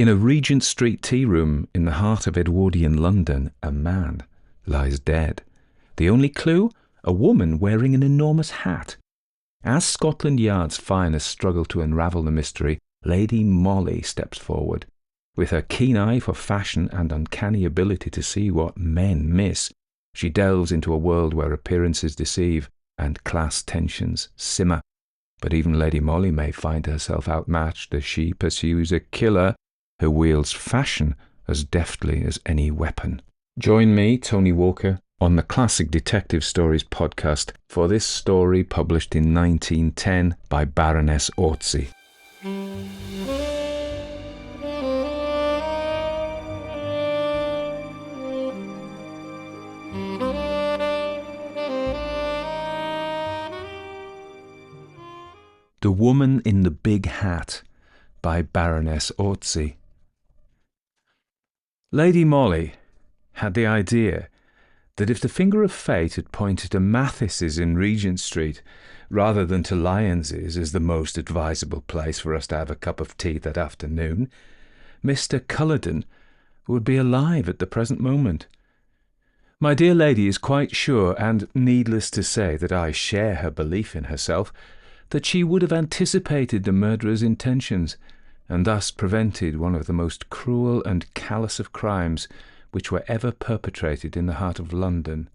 In a Regent Street tea room in the heart of Edwardian London, a man lies dead. The only clue? A woman wearing an enormous hat. As Scotland Yard's finest struggle to unravel the mystery, Lady Molly steps forward. With her keen eye for fashion and uncanny ability to see what men miss, she delves into a world where appearances deceive and class tensions simmer. But even Lady Molly may find herself outmatched as she pursues a killer who wields fashion as deftly as any weapon. Join me, Tony Walker, on the Classic Detective Stories podcast for this story published in 1910 by Baroness Orczy. The Woman in the Big Hat by Baroness Orczy. Lady Molly had the idea that if the finger of fate had pointed to Mathes's in Regent Street rather than to Lyons's as the most advisable place for us to have a cup of tea that afternoon, Mr. Culloden would be alive at the present moment. My dear lady is quite sure, and needless to say that I share her belief in herself, that she would have anticipated the murderer's intentions, and thus prevented one of the most cruel and callous of crimes which were ever perpetrated in the heart of London.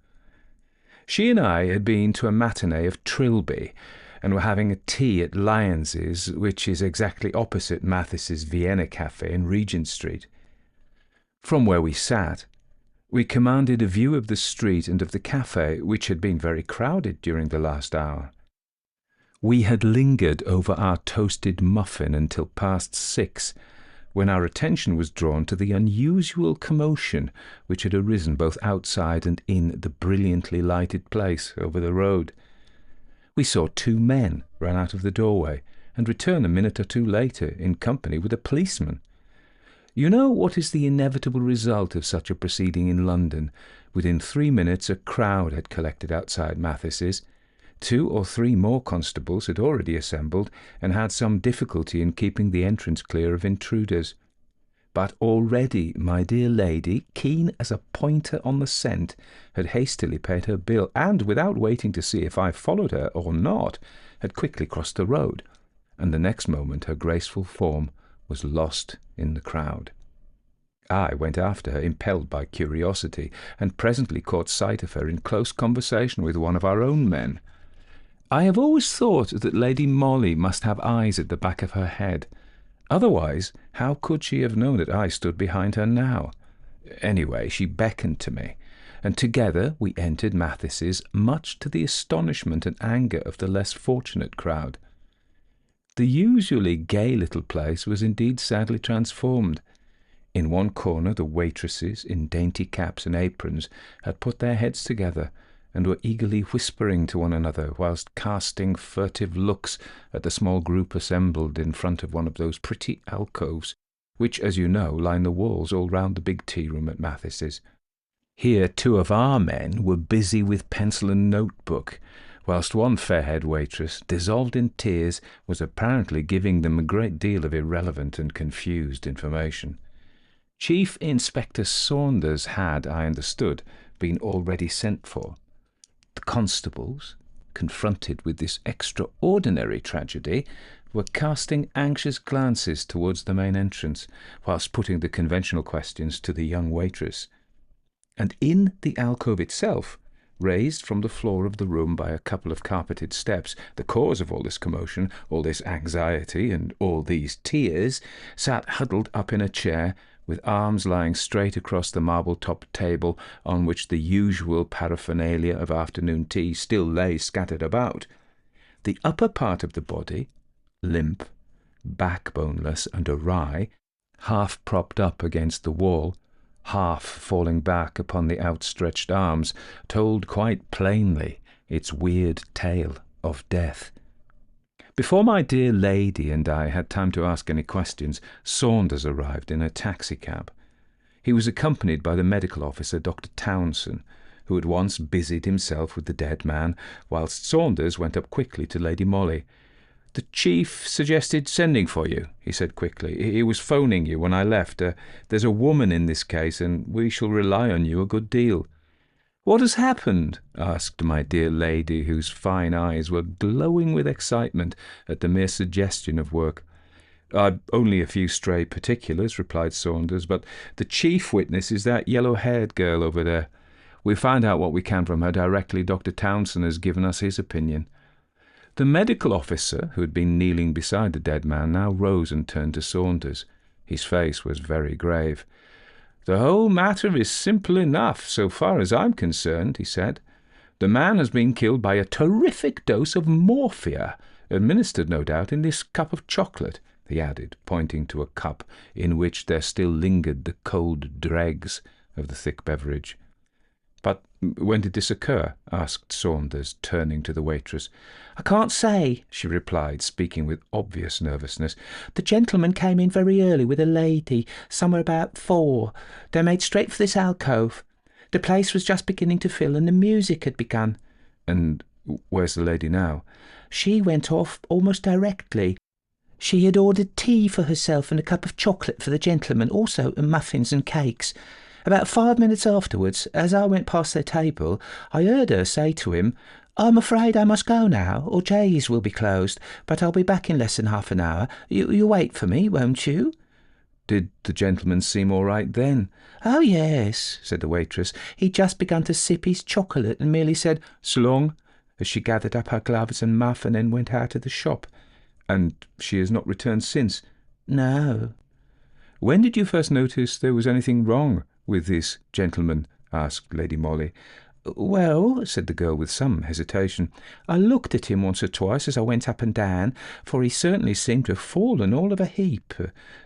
She and I had been to a matinee of Trilby, and were having a tea at Lyons's, which is exactly opposite Mathes's Vienna Café in Regent Street. From where we sat, we commanded a view of the street and of the café, which had been very crowded during the last hour. We had lingered over our toasted muffin until past 6, when our attention was drawn to the unusual commotion which had arisen both outside and in the brilliantly lighted place over the road. We saw 2 men run out of the doorway and return a minute or 2 later in company with a policeman. You know what is the inevitable result of such a proceeding in London. Within 3 minutes a crowd had collected outside Mathes's. 2 or 3 more constables had already assembled and had some difficulty in keeping the entrance clear of intruders. But already my dear lady, keen as a pointer on the scent, had hastily paid her bill, and without waiting to see if I followed her or not, had quickly crossed the road, and the next moment her graceful form was lost in the crowd. I went after her, impelled by curiosity, and presently caught sight of her in close conversation with one of our own men. I have always thought that Lady Molly must have eyes at the back of her head. Otherwise, how could she have known that I stood behind her now? Anyway, she beckoned to me, and together we entered Mathes's, much to the astonishment and anger of the less fortunate crowd. The usually gay little place was indeed sadly transformed. In one corner the waitresses, in dainty caps and aprons, had put their heads together, and were eagerly whispering to one another, whilst casting furtive looks at the small group assembled in front of one of those pretty alcoves, which, as you know, line the walls all round the big tea-room at Mathes's. Here 2 of our men were busy with pencil and notebook, whilst one fair-haired waitress, dissolved in tears, was apparently giving them a great deal of irrelevant and confused information. Chief Inspector Saunders had, I understood, been already sent for. The constables, confronted with this extraordinary tragedy, were casting anxious glances towards the main entrance, whilst putting the conventional questions to the young waitress. And in the alcove itself, raised from the floor of the room by a couple of carpeted steps, the cause of all this commotion, all this anxiety, and all these tears, sat huddled up in a chair, with arms lying straight across the marble-topped table on which the usual paraphernalia of afternoon tea still lay scattered about. The upper part of the body, limp, backboneless and awry, half propped up against the wall, half falling back upon the outstretched arms, told quite plainly its weird tale of death. Before my dear lady and I had time to ask any questions, Saunders arrived in a taxicab. He was accompanied by the medical officer, Dr. Townsend, who at once busied himself with the dead man, whilst Saunders went up quickly to Lady Molly. "The chief suggested sending for you," he said quickly. "He was phoning you when I left. There's a woman in this case, and we shall rely on you a good deal." "What has happened?" asked my dear lady, whose fine eyes were glowing with excitement at the mere suggestion of work. "Only a few stray particulars," replied Saunders, "but the chief witness is that yellow-haired girl over there. We found out what we can from her directly Dr. Townsend has given us his opinion." The medical officer, who had been kneeling beside the dead man, now rose and turned to Saunders. His face was very grave. "The whole matter is simple enough, so far as I'm concerned," he said. "The man has been killed by a terrific dose of morphia, administered, no doubt, in this cup of chocolate," he added, pointing to a cup in which there still lingered the cold dregs of the thick beverage. "But when did this occur?" asked Saunders, turning to the waitress. "I can't say," she replied, speaking with obvious nervousness. "The gentleman came in very early with a lady, somewhere about 4. They made straight for this alcove. The place was just beginning to fill, and the music had begun." "And where's the lady now?" "She went off almost directly. She had ordered tea for herself and a cup of chocolate for the gentleman, also muffins and cakes. About 5 minutes afterwards, as I went past their table, I heard her say to him, 'I'm afraid I must go now, or Jay's will be closed, but I'll be back in less than half an hour. You'll wait for me, won't you?' "Did the gentleman seem all right then?" "Oh, yes," said the waitress. "He'd just begun to sip his chocolate and merely said, 'So long,' as she gathered up her gloves and muff and then went out of the shop." "And she has not returned since?" "No." "When did you first notice there was anything wrong with this gentleman?" asked Lady Molly. "Well," said the girl with some hesitation, "I looked at him once or twice as I went up and down, for he certainly seemed to have fallen all of a heap.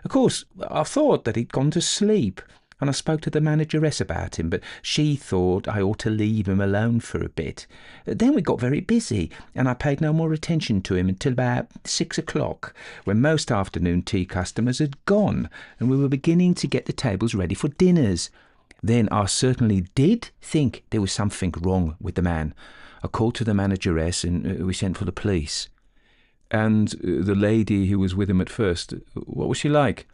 Of course, I thought that he'd gone to sleep, and I spoke to the manageress about him, but she thought I ought to leave him alone for a bit. Then we got very busy, and I paid no more attention to him until about 6 o'clock, when most afternoon tea customers had gone, and we were beginning to get the tables ready for dinners. Then I certainly did think there was something wrong with the man. I called to the manageress, and we sent for the police." "And the lady who was with him at first, what was she like?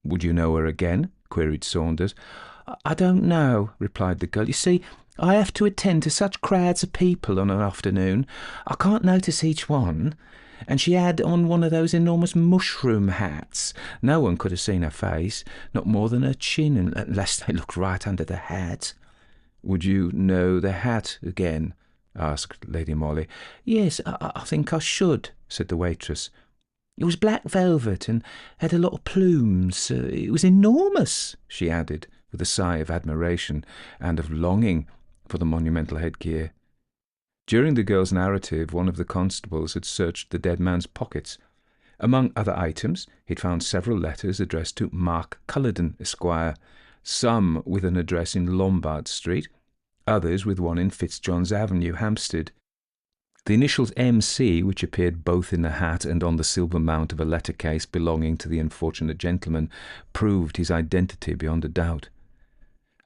Would you know her again?" queried Saunders. "I don't know," replied the girl. "You see, I have to attend to such crowds of people on an afternoon. I can't notice each one. And she had on one of those enormous mushroom hats. No one could have seen her face, not more than her chin, unless they looked right under the hat." "Would you know the hat again?" asked Lady Molly. "Yes, I think I should," said the waitress. "It was black velvet and had a lot of plumes. It was enormous," she added, with a sigh of admiration and of longing for the monumental headgear. During the girl's narrative, one of the constables had searched the dead man's pockets. Among other items, he'd found several letters addressed to Mark Culloden, Esquire, some with an address in Lombard Street, others with one in Fitzjohn's Avenue, Hampstead. The initials M.C., which appeared both in the hat and on the silver mount of a letter case belonging to the unfortunate gentleman, proved his identity beyond a doubt.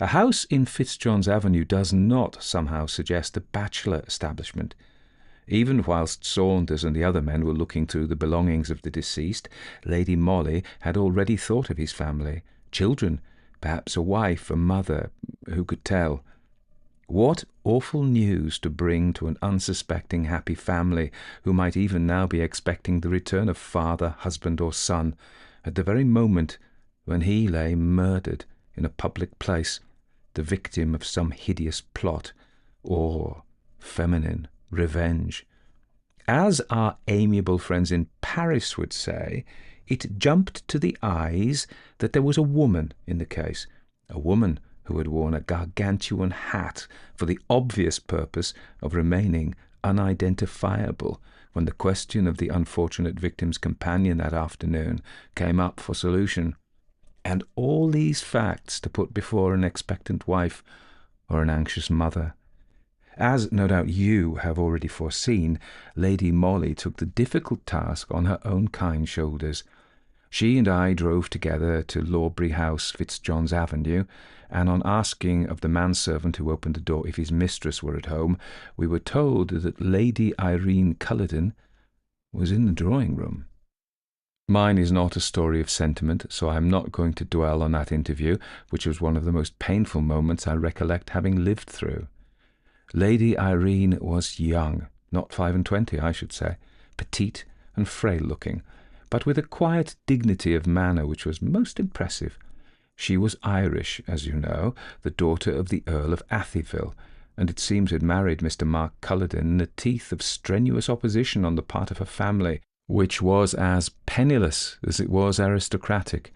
A house in Fitzjohn's Avenue does not somehow suggest a bachelor establishment. Even whilst Saunders and the other men were looking through the belongings of the deceased, Lady Molly had already thought of his family, children, perhaps a wife, a mother, who could tell? What awful news to bring to an unsuspecting, happy family who might even now be expecting the return of father, husband, or son, at the very moment when he lay murdered in a public place, the victim of some hideous plot or feminine revenge. As our amiable friends in Paris would say, it jumped to the eyes that there was a woman in the case, a woman who had worn a gargantuan hat for the obvious purpose of remaining unidentifiable when the question of the unfortunate victim's companion that afternoon came up for solution. And all these facts to put before an expectant wife or an anxious mother. As no doubt you have already foreseen, Lady Molly took the difficult task on her own kind shoulders. She and I drove together to Lawbury House, Fitzjohn's Avenue, and on asking of the manservant who opened the door if his mistress were at home, we were told that Lady Irene Culloden was in the drawing-room. Mine is not a story of sentiment, so I am not going to dwell on that interview, which was one of the most painful moments I recollect having lived through. Lady Irene was young, not 25, I should say, petite and frail-looking, but with a quiet dignity of manner which was most impressive. She was Irish, as you know, the daughter of the Earl of Athyville, and it seems had married Mr. Mark Culloden in the teeth of strenuous opposition on the part of her family, which was as penniless as it was aristocratic,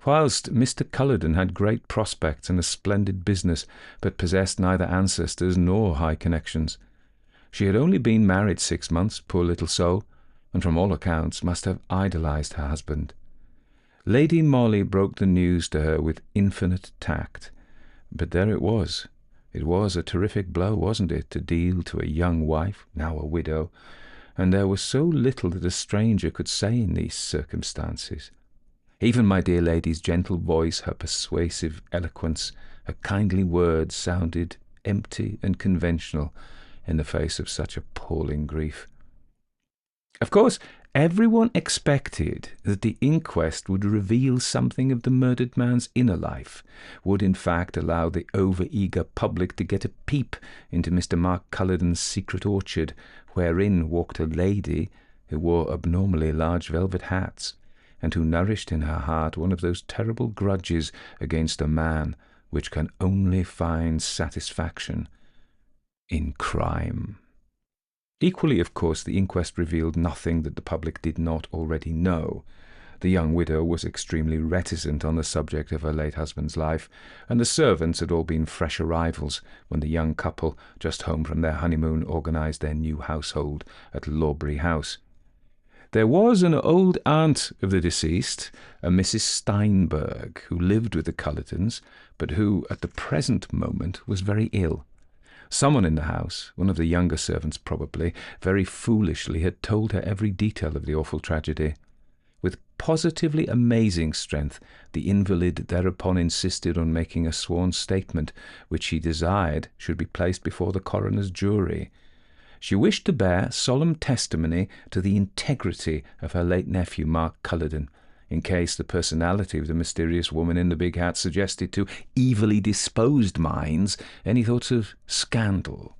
whilst Mr. Culloden had great prospects and a splendid business, but possessed neither ancestors nor high connections. She had only been married 6 months, poor little soul, and from all accounts must have idolized her husband. Lady Molly broke the news to her with infinite tact, but there it was. It was a terrific blow, wasn't it, to deal to a young wife, now a widow, and there was so little that a stranger could say in these circumstances. Even my dear lady's gentle voice, her persuasive eloquence, her kindly words sounded empty and conventional in the face of such appalling grief. Of course, everyone expected that the inquest would reveal something of the murdered man's inner life, would in fact allow the over-eager public to get a peep into Mr. Mark Culloden's secret orchard, wherein walked a lady who wore abnormally large velvet hats, and who nourished in her heart one of those terrible grudges against a man which can only find satisfaction in crime. Equally, of course, the inquest revealed nothing that the public did not already know. The young widow was extremely reticent on the subject of her late husband's life, and the servants had all been fresh arrivals when the young couple, just home from their honeymoon, organised their new household at Lawbury House. There was an old aunt of the deceased, a Mrs. Steinberg, who lived with the Cullotons, but who, at the present moment, was very ill. Someone in the house, one of the younger servants probably, very foolishly had told her every detail of the awful tragedy. With positively amazing strength, the invalid thereupon insisted on making a sworn statement, which she desired should be placed before the coroner's jury. She wished to bear solemn testimony to the integrity of her late nephew, Mark Culloden, in case the personality of the mysterious woman in the big hat suggested to evilly disposed minds any thoughts of scandal.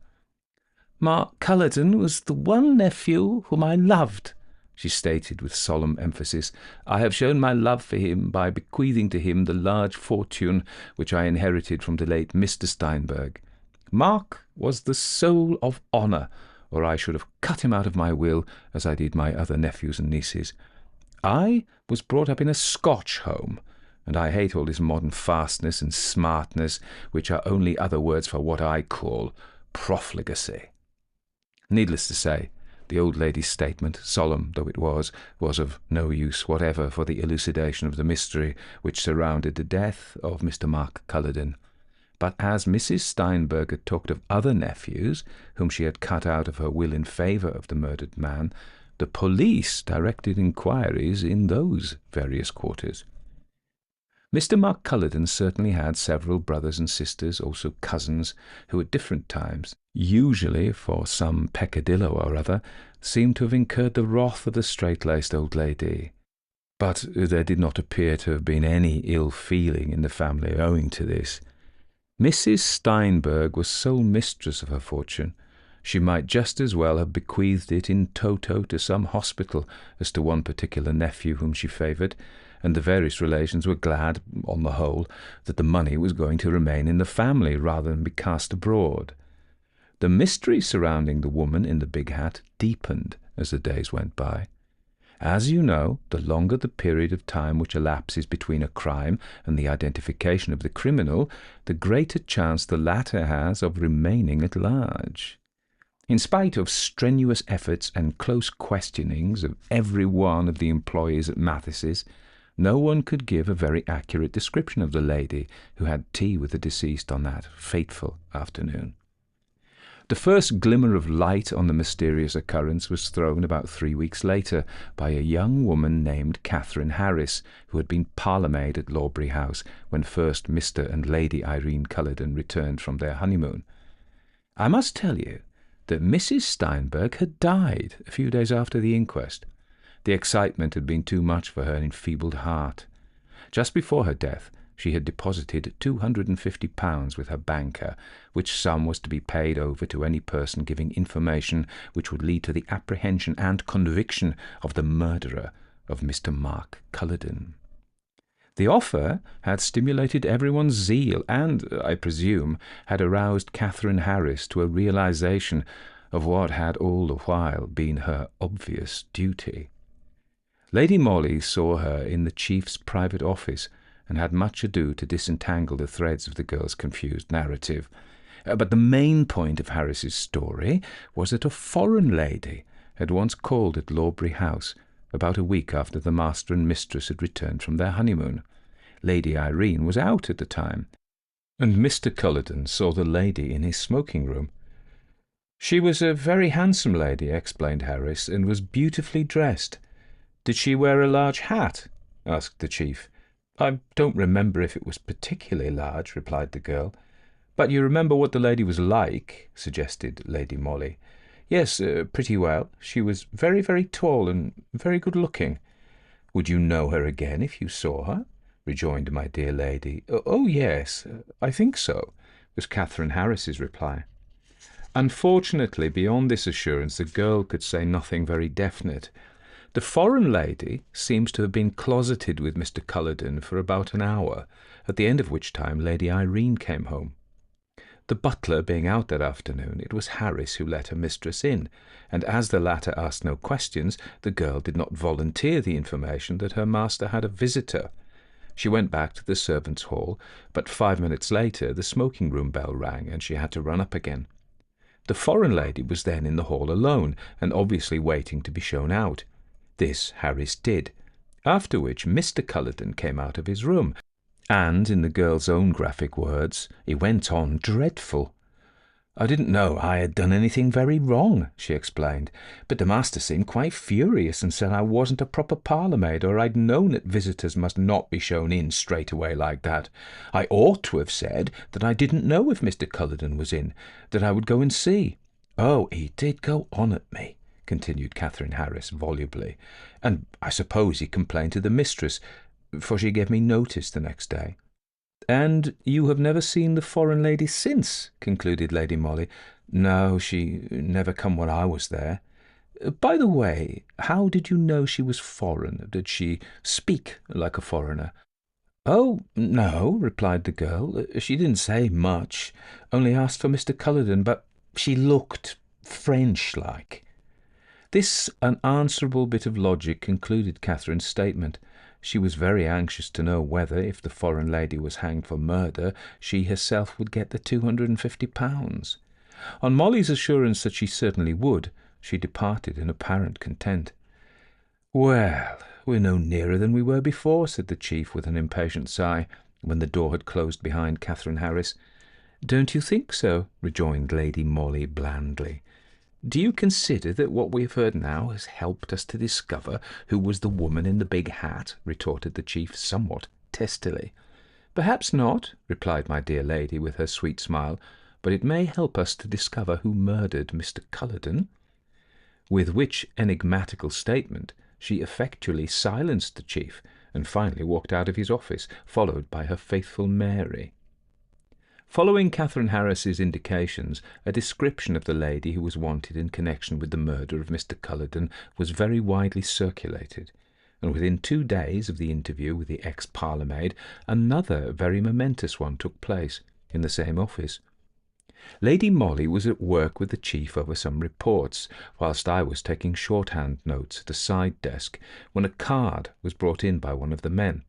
"Mark Culloden was the one nephew whom I loved," she stated with solemn emphasis. "I have shown my love for him by bequeathing to him the large fortune which I inherited from the late Mr. Steinberg. Mark was the soul of honour, or I should have cut him out of my will, as I did my other nephews and nieces. I was brought up in a Scotch home, and I hate all this modern fastness and smartness, which are only other words for what I call profligacy." Needless to say, the old lady's statement, solemn though it was of no use whatever for the elucidation of the mystery which surrounded the death of Mr. Mark Culloden. But as Mrs. Steinberg had talked of other nephews, whom she had cut out of her will in favour of the murdered man, the police directed inquiries in those various quarters. Mr. Mark Culloden certainly had several brothers and sisters, also cousins, who at different times, usually for some peccadillo or other, seemed to have incurred the wrath of the straight-laced old lady. But there did not appear to have been any ill feeling in the family owing to this. Mrs. Steinberg was sole mistress of her fortune. She might just as well have bequeathed it in toto to some hospital as to one particular nephew whom she favoured, and the various relations were glad, on the whole, that the money was going to remain in the family rather than be cast abroad. The mystery surrounding the woman in the big hat deepened as the days went by. As you know, the longer the period of time which elapses between a crime and the identification of the criminal, the greater chance the latter has of remaining at large. In spite of strenuous efforts and close questionings of every one of the employees at Mathes's, no one could give a very accurate description of the lady who had tea with the deceased on that fateful afternoon. The first glimmer of light on the mysterious occurrence was thrown about 3 weeks later by a young woman named Catherine Harris, who had been parlour-maid at Lawbury House when first Mr. and Lady Irene Culloden returned from their honeymoon. I must tell you that Mrs. Steinberg had died a few days after the inquest. The excitement had been too much for her enfeebled heart. Just before her death, she had deposited £250 with her banker, which sum was to be paid over to any person giving information which would lead to the apprehension and conviction of the murderer of Mr. Mark Culloden. The offer had stimulated everyone's zeal and, I presume, had aroused Catherine Harris to a realization of what had all the while been her obvious duty. Lady Molly saw her in the chief's private office, and had much ado to disentangle the threads of the girl's confused narrative. But the main point of Harris's story was that a foreign lady had once called at Lawbury House about a week after the master and mistress had returned from their honeymoon. Lady Irene was out at the time, and Mr. Culloden saw the lady in his smoking-room. She was a very handsome lady, explained Harris, and was beautifully dressed. Did she wear a large hat? Asked the chief. I don't remember if it was particularly large, replied the girl. But you remember what the lady was like, suggested Lady Molly. Yes, pretty well. She was very, very tall and very good-looking. Would you know her again if you saw her? Rejoined my dear lady. Oh, yes, I think so, was Catherine Harris's reply. Unfortunately, beyond this assurance, the girl could say nothing very definite. The foreign lady seems to have been closeted with Mr. Culloden for about an hour, at the end of which time Lady Irene came home. The butler being out that afternoon, it was Harris who let her mistress in, and as the latter asked no questions, the girl did not volunteer the information that her master had a visitor. She went back to the servants' hall, but 5 minutes later the smoking-room bell rang, and she had to run up again. The foreign lady was then in the hall alone, and obviously waiting to be shown out. This Harris did, after which Mr. Culloden came out of his room, and, in the girl's own graphic words, he went on dreadful. I didn't know I had done anything very wrong, she explained, but the master seemed quite furious and said I wasn't a proper parlour-maid, or I'd known that visitors must not be shown in straight away like that. I ought to have said that I didn't know if Mr. Culloden was in, that I would go and see. Oh, he did go on at me, continued Catherine Harris volubly, and I suppose he complained to the mistress, for she gave me notice the next day. And you have never seen the foreign lady since, concluded Lady Molly. No, she never come when I was there. By the way, how did you know she was foreign? Did she speak like a foreigner? Oh, no, replied the girl. She didn't say much, only asked for Mr. Culloden, but she looked French-like. This unanswerable bit of logic concluded Catherine's statement. She was very anxious to know whether, if the foreign lady was hanged for murder, she herself would get the £250. On Molly's assurance that she certainly would, she departed in apparent content. Well, we're no nearer than we were before, said the chief with an impatient sigh, when the door had closed behind Catherine Harris. Don't you think so? Rejoined Lady Molly blandly. Do you consider that what we have heard now has helped us to discover who was the woman in the big hat? Retorted the chief somewhat testily. Perhaps not, replied my dear lady with her sweet smile, but it may help us to discover who murdered Mr. Culloden. With which enigmatical statement she effectually silenced the chief, and finally walked out of his office, followed by her faithful Mary. Following Catherine Harris's indications, a description of the lady who was wanted in connection with the murder of Mr. Culloden was very widely circulated, and within 2 days of the interview with the ex-parlour-maid, another very momentous one took place in the same office. Lady Molly was at work with the chief over some reports, whilst I was taking shorthand notes at a side desk, when a card was brought in by one of the men,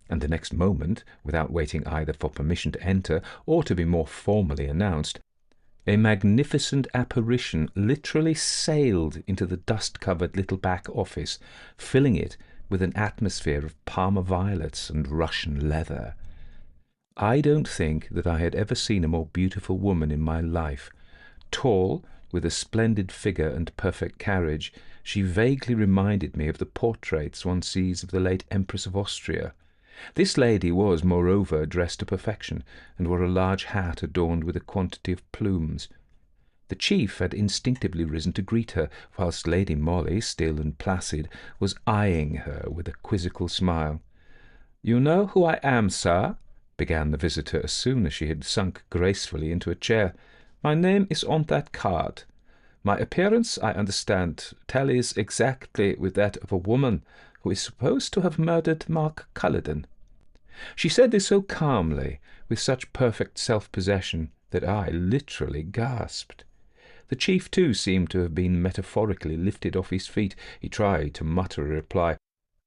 and the next moment, without waiting either for permission to enter or to be more formally announced, a magnificent apparition literally sailed into the dust-covered little back office, filling it with an atmosphere of Parma violets and Russian leather. I don't think that I had ever seen a more beautiful woman in my life. Tall, with a splendid figure and perfect carriage, she vaguely reminded me of the portraits one sees of the late Empress of Austria. This lady was, moreover, dressed to perfection, and wore a large hat adorned with a quantity of plumes. The chief had instinctively risen to greet her, whilst Lady Molly, still and placid, was eyeing her with a quizzical smile. "You know who I am, sir," began the visitor as soon as she had sunk gracefully into a chair. "My name is on that card. My appearance, I understand, tallies exactly with that of a woman who is supposed to have murdered Mark Culloden." She said this so calmly, with such perfect self-possession, that I literally gasped. The chief, too, seemed to have been metaphorically lifted off his feet. He tried to mutter a reply.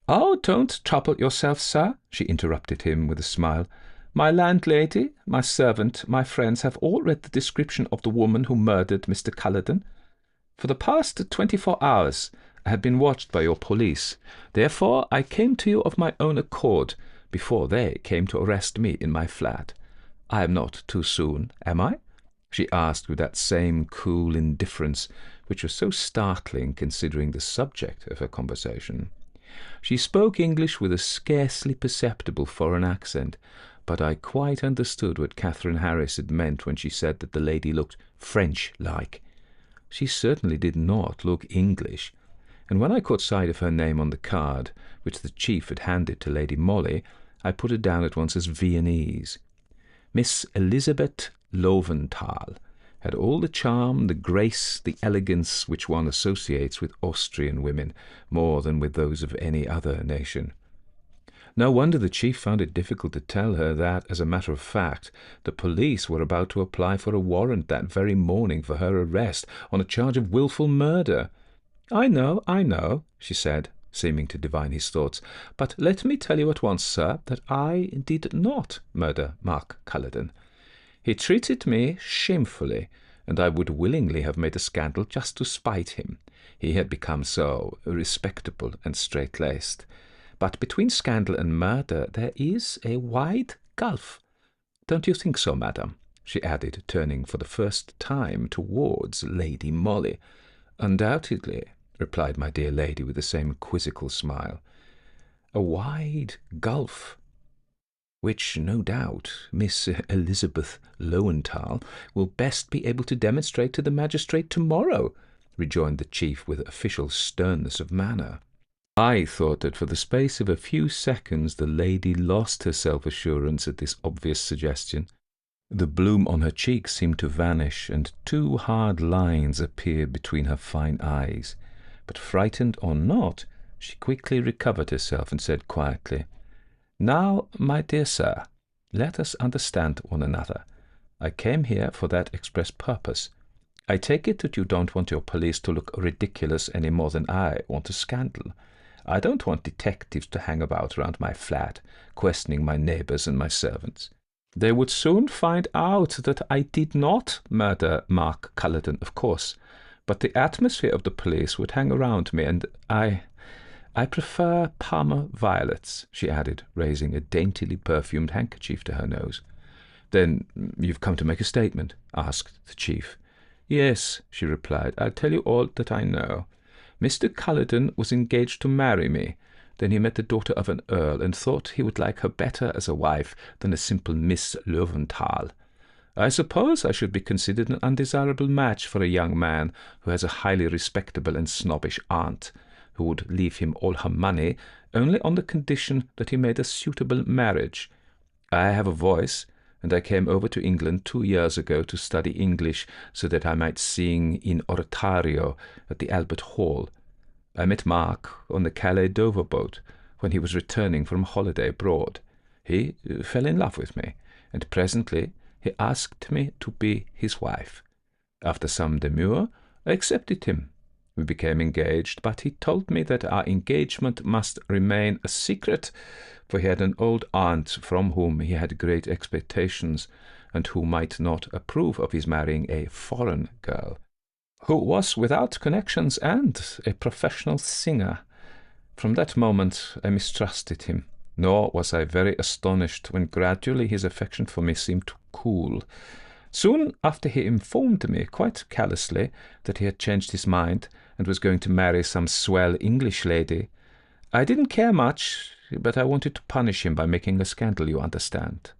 "Oh, don't trouble yourself, sir," she interrupted him with a smile. "My landlady, my servant, my friends have all read the description of the woman who murdered Mr. Culloden. For the past 24 hours I have been watched by your police. Therefore I came to you of my own accord, before they came to arrest me in my flat. I am not too soon, am I?" she asked with that same cool indifference which was so startling considering the subject of her conversation. She spoke English with a scarcely perceptible foreign accent, but I quite understood what Catherine Harris had meant when she said that the lady looked French-like. She certainly did not look English, and when I caught sight of her name on the card, which the chief had handed to Lady Molly, I put it down at once as Viennese. Miss Elizabeth Löwenthal had all the charm, the grace, the elegance which one associates with Austrian women more than with those of any other nation. No wonder the chief found it difficult to tell her that, as a matter of fact, the police were about to apply for a warrant that very morning for her arrest on a charge of wilful murder. I know," she said, seeming to divine his thoughts, "but let me tell you at once, sir, that I did not murder Mark Culloden. He treated me shamefully, and I would willingly have made a scandal just to spite him. He had become so respectable and straight-laced. But between scandal and murder there is a wide gulf. Don't you think so, madam?" she added, turning for the first time towards Lady Molly. "Undoubtedly," replied my dear lady with the same quizzical smile. "A wide gulf, which, no doubt, Miss Elizabeth Löwenthal will best be able to demonstrate to the magistrate tomorrow," rejoined the chief with official sternness of manner. I thought that for the space of a few seconds the lady lost her self-assurance at this obvious suggestion. The bloom on her cheeks seemed to vanish, and 2 hard lines appeared between her fine eyes. But frightened or not, she quickly recovered herself and said quietly, "Now, my dear sir, let us understand one another. I came here for that express purpose. I take it that you don't want your police to look ridiculous any more than I want a scandal. I don't want detectives to hang about round my flat, questioning my neighbours and my servants. They would soon find out that I did not murder Mark Culloden, of course, but the atmosphere of the police would hang around me, and I prefer Parma violets," she added, raising a daintily perfumed handkerchief to her nose. "Then you've come to make a statement?" asked the chief. "Yes," she replied. "I'll tell you all that I know. Mr. Culloden was engaged to marry me. Then he met the daughter of an earl, and thought he would like her better as a wife than a simple Miss Löwenthal. I suppose I should be considered an undesirable match for a young man who has a highly respectable and snobbish aunt, who would leave him all her money only on the condition that he made a suitable marriage. I have a voice, and I came over to England 2 years ago to study English so that I might sing in oratorio at the Albert Hall. I met Mark on the Calais-Dover boat when he was returning from holiday abroad. He fell in love with me, and presently he asked me to be his wife. After some demur, I accepted him. We became engaged, but he told me that our engagement must remain a secret, for he had an old aunt from whom he had great expectations, and who might not approve of his marrying a foreign girl, who was without connections and a professional singer. From that moment I mistrusted him, nor was I very astonished when gradually his affection for me seemed to cool. Soon after he informed me, quite callously, that he had changed his mind and was going to marry some swell English lady. I didn't care much, but I wanted to punish him by making a scandal, you understand.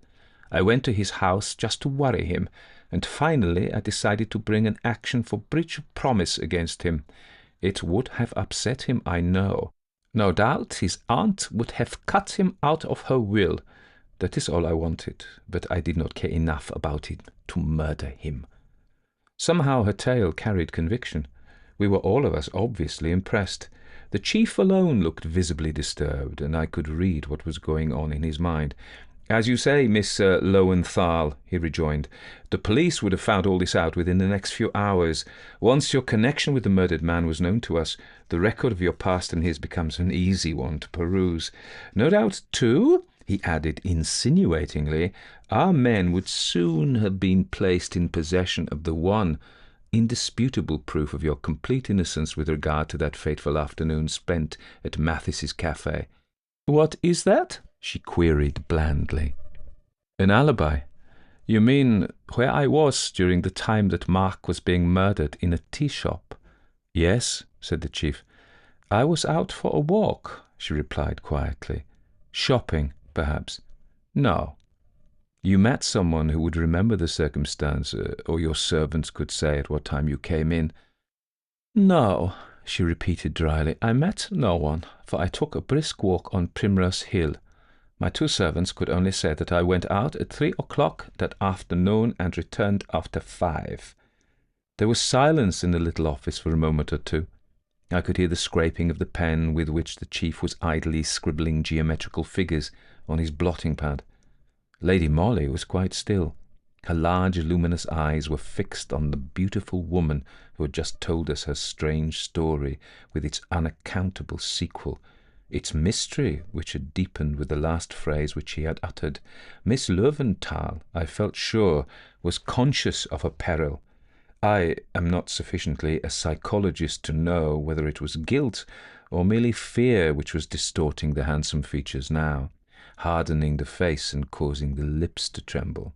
I went to his house just to worry him, and finally I decided to bring an action for breach of promise against him. It would have upset him, I know. No doubt his aunt would have cut him out of her will. That is all I wanted, but I did not care enough about it to murder him." Somehow her tale carried conviction. We were all of us obviously impressed. The chief alone looked visibly disturbed, and I could read what was going on in his mind. "As you say, Miss Lowenthal," he rejoined, "the police would have found all this out within the next few hours. Once your connection with the murdered man was known to us, the record of your past and his becomes an easy one to peruse. No doubt, too," he added insinuatingly, "our men would soon have been placed in possession of the one indisputable proof of your complete innocence with regard to that fateful afternoon spent at Mathis's cafe." "What is that?" she queried blandly. "An alibi. You mean where I was during the time that Mark was being murdered in a tea shop?" "Yes," said the chief. "I was out for a walk," she replied quietly. "Shopping, perhaps?" "No." "You met someone who would remember the circumstance, or your servants could say at what time you came in?" "No," she repeated dryly. "I met no one, for I took a brisk walk on Primrose Hill. My two servants could only say that I went out at 3 o'clock that afternoon and returned after 5. There was silence in the little office for a moment or two. I could hear the scraping of the pen with which the chief was idly scribbling geometrical figures on his blotting pad. Lady Molly was quite still. Her large, luminous eyes were fixed on the beautiful woman who had just told us her strange story with its unaccountable sequel, its mystery which had deepened with the last phrase which she had uttered. Miss Löwenthal, I felt sure, was conscious of her peril. I am not sufficiently a psychologist to know whether it was guilt or merely fear which was distorting the handsome features now, hardening the face and causing the lips to tremble.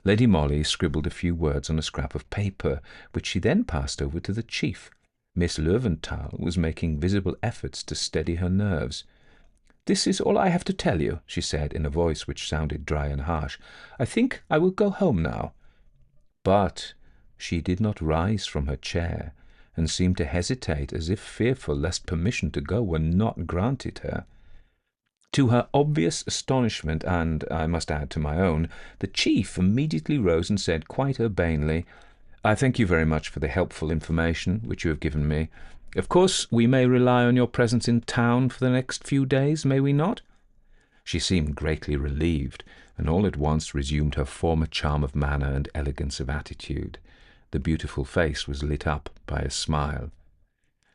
Lady Molly scribbled a few words on a scrap of paper, which she then passed over to the chief. Miss Löwenthal was making visible efforts to steady her nerves. "This is all I have to tell you," she said in a voice which sounded dry and harsh. "I think I will go home now." But she did not rise from her chair, and seemed to hesitate as if fearful lest permission to go were not granted her. To her obvious astonishment, and, I must add, to my own, the chief immediately rose and said quite urbanely, "I thank you very much for the helpful information which you have given me. Of course, we may rely on your presence in town for the next few days, may we not?" She seemed greatly relieved, and all at once resumed her former charm of manner and elegance of attitude. The beautiful face was lit up by a smile.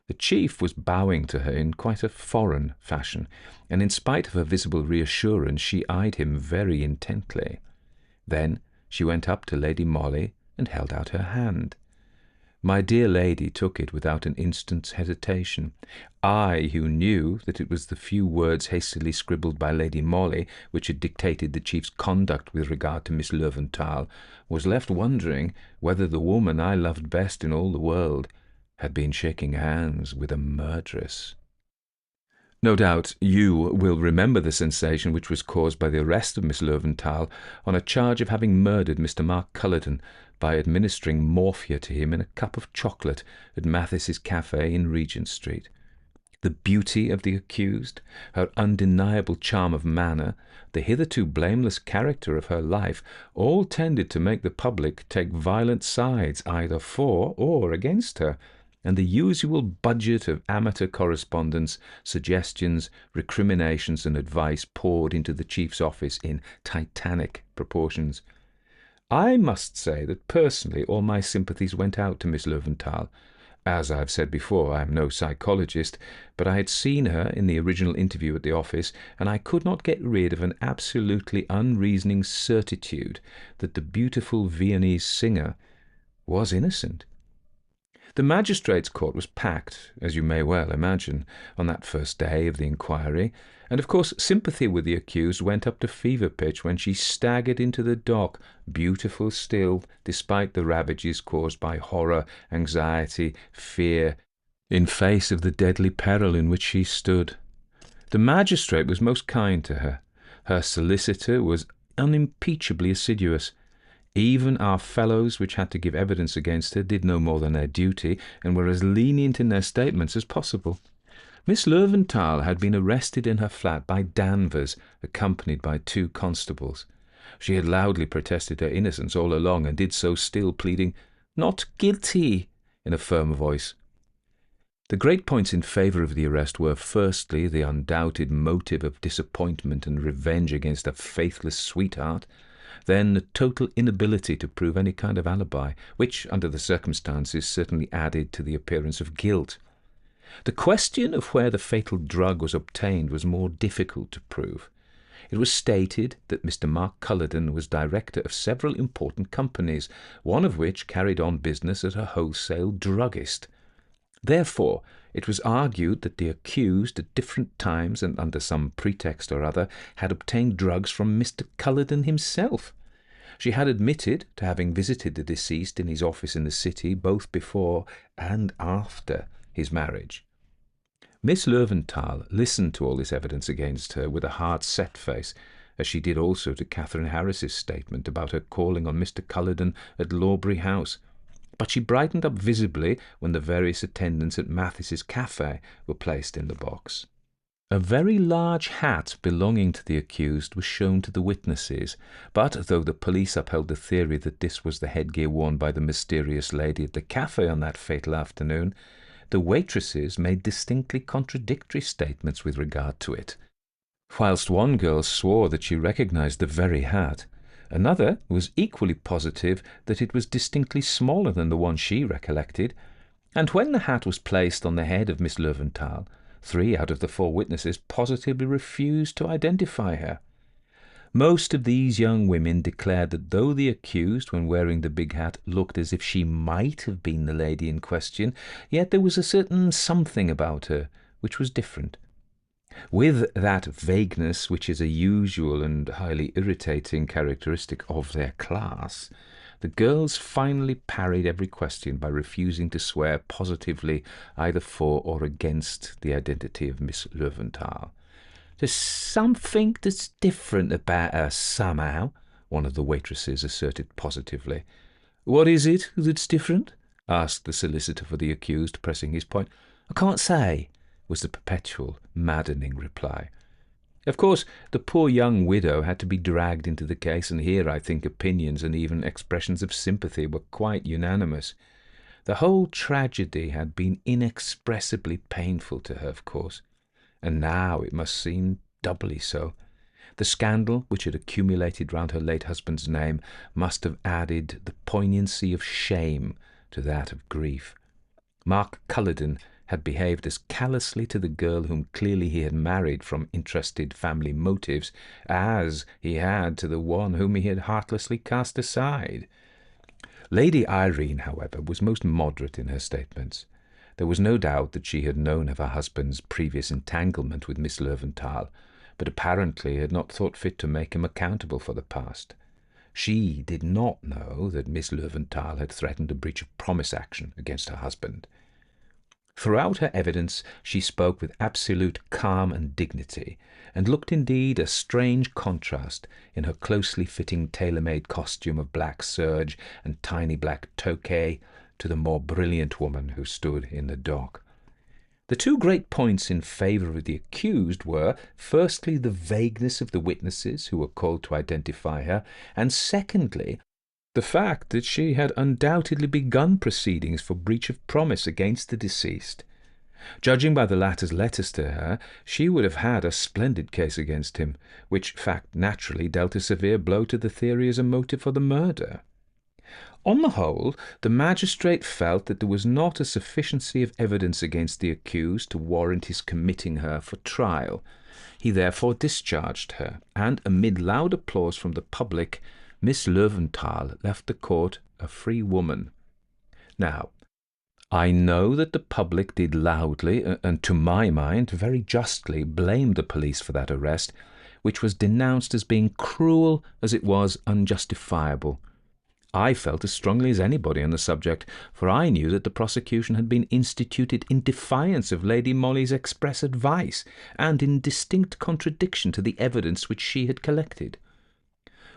The chief was bowing to her in quite a foreign fashion, and in spite of her visible reassurance she eyed him very intently. Then she went up to Lady Molly and held out her hand. My dear lady took it without an instant's hesitation. I, who knew that it was the few words hastily scribbled by Lady Molly which had dictated the chief's conduct with regard to Miss Löwenthal, was left wondering whether the woman I loved best in all the world had been shaking hands with a murderess. No doubt you will remember the sensation which was caused by the arrest of Miss Löwenthal on a charge of having murdered Mr. Mark Cullerton by administering morphia to him in a cup of chocolate at Mathis's cafe in Regent Street. The beauty of the accused, her undeniable charm of manner, the hitherto blameless character of her life, all tended to make the public take violent sides either for or against her, and the usual budget of amateur correspondence, suggestions, recriminations, and advice poured into the chief's office in titanic proportions. I must say that personally all my sympathies went out to Miss Löwenthal. As I have said before, I am no psychologist, but I had seen her in the original interview at the office, and I could not get rid of an absolutely unreasoning certitude that the beautiful Viennese singer was innocent. The magistrate's court was packed, as you may well imagine, on that first day of the inquiry, and of course sympathy with the accused went up to fever pitch when she staggered into the dock, beautiful still, despite the ravages caused by horror, anxiety, fear, in face of the deadly peril in which she stood. The magistrate was most kind to her. Her solicitor was unimpeachably assiduous. Even our fellows which had to give evidence against her did no more than their duty, and were as lenient in their statements as possible. Miss Löwenthal had been arrested in her flat by Danvers, accompanied by 2 constables. She had loudly protested her innocence all along, and did so still, pleading, "Not guilty," in a firm voice. The great points in favour of the arrest were, firstly, the undoubted motive of disappointment and revenge against a faithless sweetheart, then the total inability to prove any kind of alibi, which, under the circumstances, certainly added to the appearance of guilt. The question of where the fatal drug was obtained was more difficult to prove. It was stated that Mr. Mark Culloden was director of several important companies, one of which carried on business as a wholesale druggist. Therefore, it was argued that the accused at different times and under some pretext or other had obtained drugs from Mr. Culloden himself. She had admitted to having visited the deceased in his office in the city both before and after his marriage. Miss Löwenthal listened to all this evidence against her with a hard-set face, as she did also to Catherine Harris's statement about her calling on Mr. Culloden at Lawbury House. But she brightened up visibly when the various attendants at Mathis's cafe were placed in the box. A very large hat belonging to the accused was shown to the witnesses, but though the police upheld the theory that this was the headgear worn by the mysterious lady at the cafe on that fatal afternoon, the waitresses made distinctly contradictory statements with regard to it. Whilst one girl swore that she recognized the very hat, another was equally positive that it was distinctly smaller than the one she recollected, and when the hat was placed on the head of Miss Löwenthal, 3 out of the 4 witnesses positively refused to identify her. Most of these young women declared that though the accused, when wearing the big hat, looked as if she might have been the lady in question, yet there was a certain something about her which was different. With that vagueness which is a usual and highly irritating characteristic of their class, the girls finally parried every question by refusing to swear positively either for or against the identity of Miss Löwenthal. "There's something that's different about her somehow," one of the waitresses asserted positively. "What is it that's different?" asked the solicitor for the accused, pressing his point. "I can't say," was the perpetual, maddening reply. Of course, the poor young widow had to be dragged into the case, and here I think opinions and even expressions of sympathy were quite unanimous. The whole tragedy had been inexpressibly painful to her, of course, and now it must seem doubly so. The scandal which had accumulated round her late husband's name must have added the poignancy of shame to that of grief. Mark Culloden had behaved as callously to the girl whom clearly he had married from interested family motives as he had to the one whom he had heartlessly cast aside. Lady Irene, however, was most moderate in her statements. There was no doubt that she had known of her husband's previous entanglement with Miss Löwenthal, but apparently had not thought fit to make him accountable for the past. She did not know that Miss Löwenthal had threatened a breach of promise action against her husband. Throughout her evidence she spoke with absolute calm and dignity, and looked indeed a strange contrast in her closely fitting tailor-made costume of black serge and tiny black toque to the more brilliant woman who stood in the dock. The 2 great points in favour of the accused were, firstly, the vagueness of the witnesses who were called to identify her, and secondly, the fact that she had undoubtedly begun proceedings for breach of promise against the deceased. Judging by the latter's letters to her, she would have had a splendid case against him, which fact naturally dealt a severe blow to the theory as a motive for the murder. On the whole, the magistrate felt that there was not a sufficiency of evidence against the accused to warrant his committing her for trial. He therefore discharged her, and amid loud applause from the public, Miss Löwenthal left the court a free woman. Now, I know that the public did loudly, and to my mind very justly, blame the police for that arrest, which was denounced as being cruel as it was unjustifiable. I felt as strongly as anybody on the subject, for I knew that the prosecution had been instituted in defiance of Lady Molly's express advice, and in distinct contradiction to the evidence which she had collected.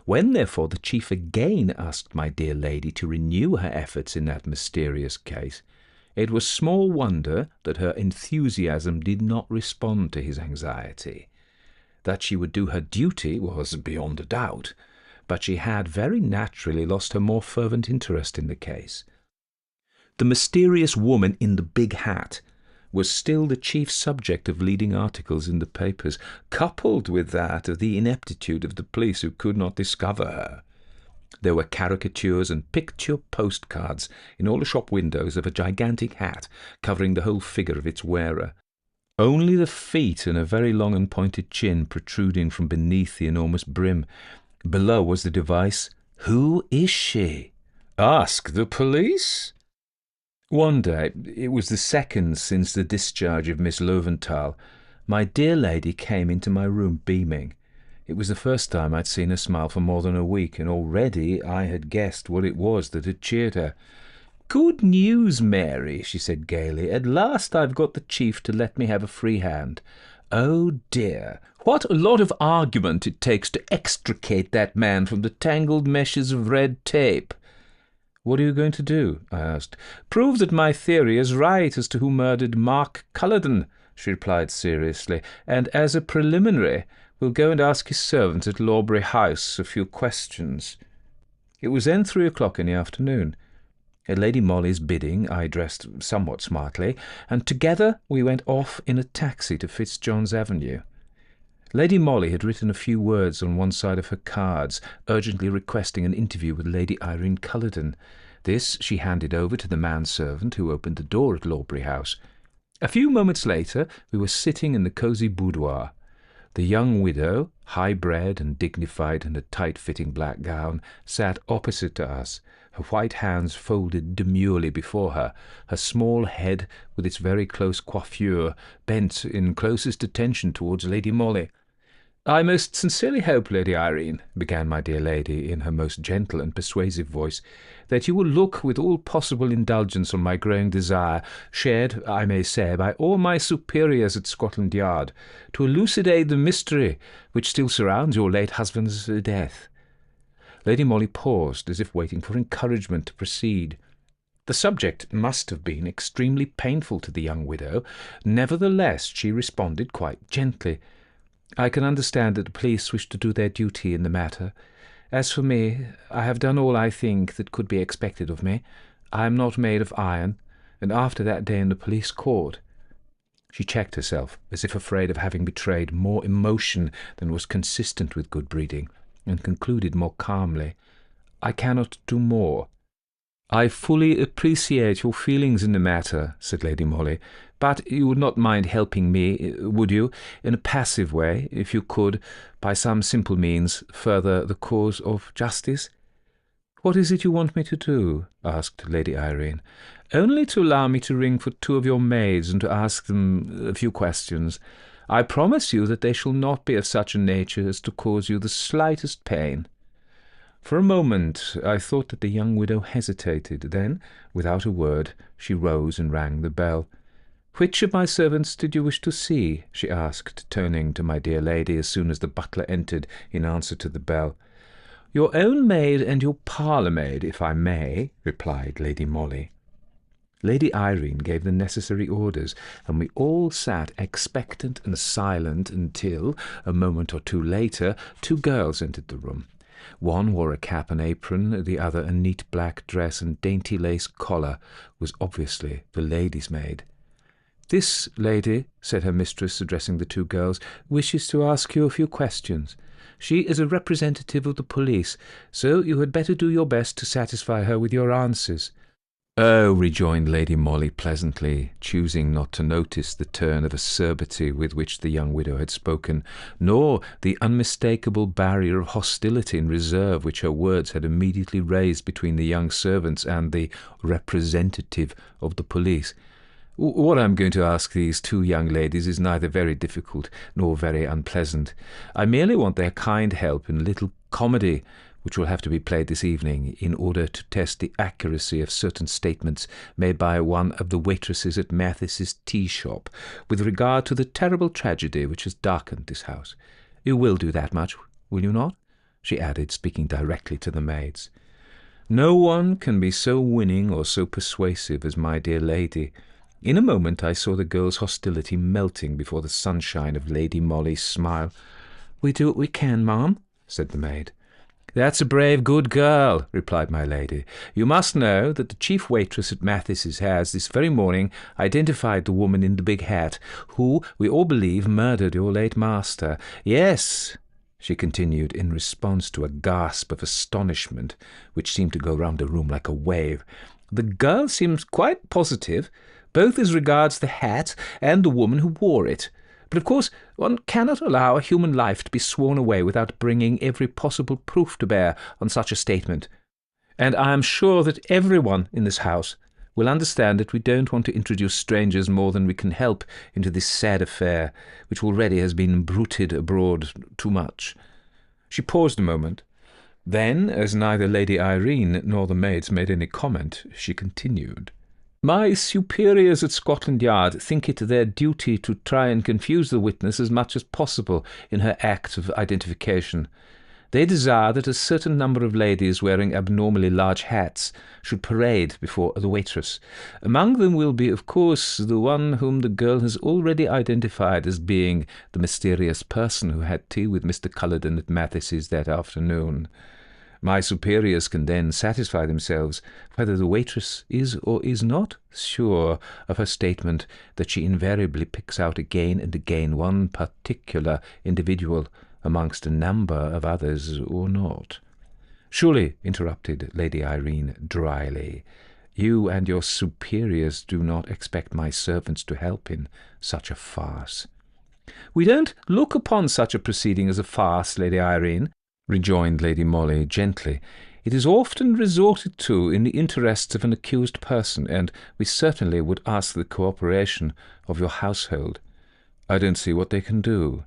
When, therefore, the chief again asked my dear lady to renew her efforts in that mysterious case, it was small wonder that her enthusiasm did not respond to his anxiety. That she would do her duty was beyond a doubt, but she had very naturally lost her more fervent interest in the case. The mysterious woman in the big hat was still the chief subject of leading articles in the papers, coupled with that of the ineptitude of the police who could not discover her. There were caricatures and picture postcards in all the shop windows of a gigantic hat covering the whole figure of its wearer, only the feet and a very long and pointed chin protruding from beneath the enormous brim. Below was the device, "Who is she? Ask the police." One day, it was the second since the discharge of Miss Löwenthal, my dear lady came into my room beaming. It was the first time I'd seen her smile for more than a week, and already I had guessed what it was that had cheered her. "Good news, Mary," she said gaily. "At last I've got the chief to let me have a free hand. Oh dear, what a lot of argument it takes to extricate that man from the tangled meshes of red tape." "What are you going to do?" I asked. "Prove that my theory is right as to who murdered Mark Culloden," she replied seriously, "and as a preliminary, we'll go and ask his servant at Lawbury House a few questions." It was then 3 o'clock in the afternoon. At Lady Molly's bidding, I dressed somewhat smartly, and together we went off in a taxi to Fitzjohn's Avenue. Lady Molly had written a few words on one side of her cards, urgently requesting an interview with Lady Irene Culloden. This she handed over to the manservant who opened the door at Lawbury House. A few moments later we were sitting in the cosy boudoir. The young widow, high-bred and dignified in a tight-fitting black gown, sat opposite to us, her white hands folded demurely before her, her small head, with its very close coiffure, bent in closest attention towards Lady Molly. "I most sincerely hope, Lady Irene," began my dear lady in her most gentle and persuasive voice, "that you will look with all possible indulgence on my growing desire, shared, I may say, by all my superiors at Scotland Yard, to elucidate the mystery which still surrounds your late husband's death." Lady Molly paused, as if waiting for encouragement to proceed. The subject must have been extremely painful to the young widow. Nevertheless, she responded quite gently. "I can understand that the police wish to do their duty in the matter. As for me, I have done all I think that could be expected of me. I am not made of iron, and after that day in the police court—" She checked herself, as if afraid of having betrayed more emotion than was consistent with good breeding, and concluded more calmly, "I cannot do more." "I fully appreciate your feelings in the matter," said Lady Molly, "but you would not mind helping me, would you, in a passive way, if you could, by some simple means, further the cause of justice?" "What is it you want me to do?" asked Lady Irene. "Only to allow me to ring for 2 of your maids and to ask them a few questions. I promise you that they shall not be of such a nature as to cause you the slightest pain." For a moment I thought that the young widow hesitated. Then, without a word, she rose and rang the bell. "Which of my servants did you wish to see?" she asked, turning to my dear lady as soon as the butler entered in answer to the bell. "Your own maid and your parlour-maid, if I may," replied Lady Molly. Lady Irene gave the necessary orders, and we all sat expectant and silent until, a moment or two later, 2 girls entered the room. One wore a cap and apron, the other a neat black dress and dainty lace collar, was obviously the lady's maid. "This lady," said her mistress, addressing the 2 girls, "wishes to ask you a few questions. She is a representative of the police, so you had better do your best to satisfy her with your answers." "Oh," rejoined Lady Molly pleasantly, choosing not to notice the turn of acerbity with which the young widow had spoken, nor the unmistakable barrier of hostility and reserve which her words had immediately raised between the young servants and the representative of the police. "What I am going to ask these 2 young ladies is neither very difficult nor very unpleasant. I merely want their kind help in a little comedy which will have to be played this evening, in order to test the accuracy of certain statements made by one of the waitresses at Mathis's tea-shop, with regard to the terrible tragedy which has darkened this house. You will do that much, will you not?" she added, speaking directly to the maids. "No one can be so winning or so persuasive as my dear lady." In a moment I saw the girl's hostility melting before the sunshine of Lady Molly's smile. "We do what we can, ma'am," said the maid. "That's a brave, good girl," replied my lady. "You must know that the chief waitress at Mathis's has, this very morning, identified the woman in the big hat, who, we all believe, murdered your late master. Yes," she continued, in response to a gasp of astonishment which seemed to go round the room like a wave, "the girl seems quite positive, both as regards the hat and the woman who wore it. But of course one cannot allow a human life to be sworn away without bringing every possible proof to bear on such a statement. And I am sure that everyone in this house will understand that we don't want to introduce strangers more than we can help into this sad affair, which already has been bruited abroad too much." She paused a moment. Then, as neither Lady Irene nor the maids made any comment, she continued. "My superiors at Scotland Yard think it their duty to try and confuse the witness as much as possible in her act of identification. They desire that a certain number of ladies wearing abnormally large hats should parade before the waitress. Among them will be, of course, the one whom the girl has already identified as being the mysterious person who had tea with Mr. Culloden at Mathis's that afternoon. My superiors can then satisfy themselves whether the waitress is or is not sure of her statement that she invariably picks out again and again one particular individual amongst a number of others or not." "Surely," interrupted Lady Irene dryly, "you and your superiors do not expect my servants to help in such a farce." "We don't look upon such a proceeding as a farce, Lady Irene," rejoined Lady Molly gently. "It is often resorted to in the interests of an accused person, and we certainly would ask the cooperation of your household." "I don't see what they can do."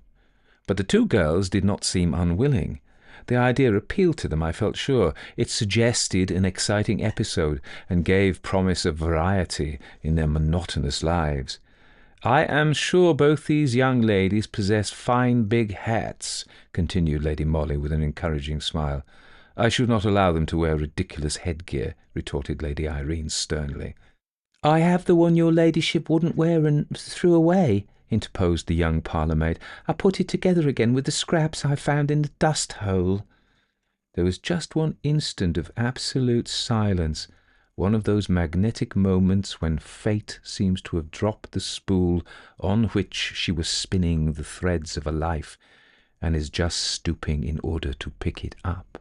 But the two girls did not seem unwilling. The idea appealed to them, I felt sure. It suggested an exciting episode, and gave promise of variety in their monotonous lives. "I am sure both these young ladies possess fine big hats," continued Lady Molly with an encouraging smile. "I should not allow them to wear ridiculous headgear," retorted Lady Irene sternly. "I have the one your ladyship wouldn't wear and threw away," interposed the young parlour-maid. "I put it together again with the scraps I found in the dust-hole." There was just one instant of absolute silence, one of those magnetic moments when fate seems to have dropped the spool on which she was spinning the threads of a life, and is just stooping in order to pick it up.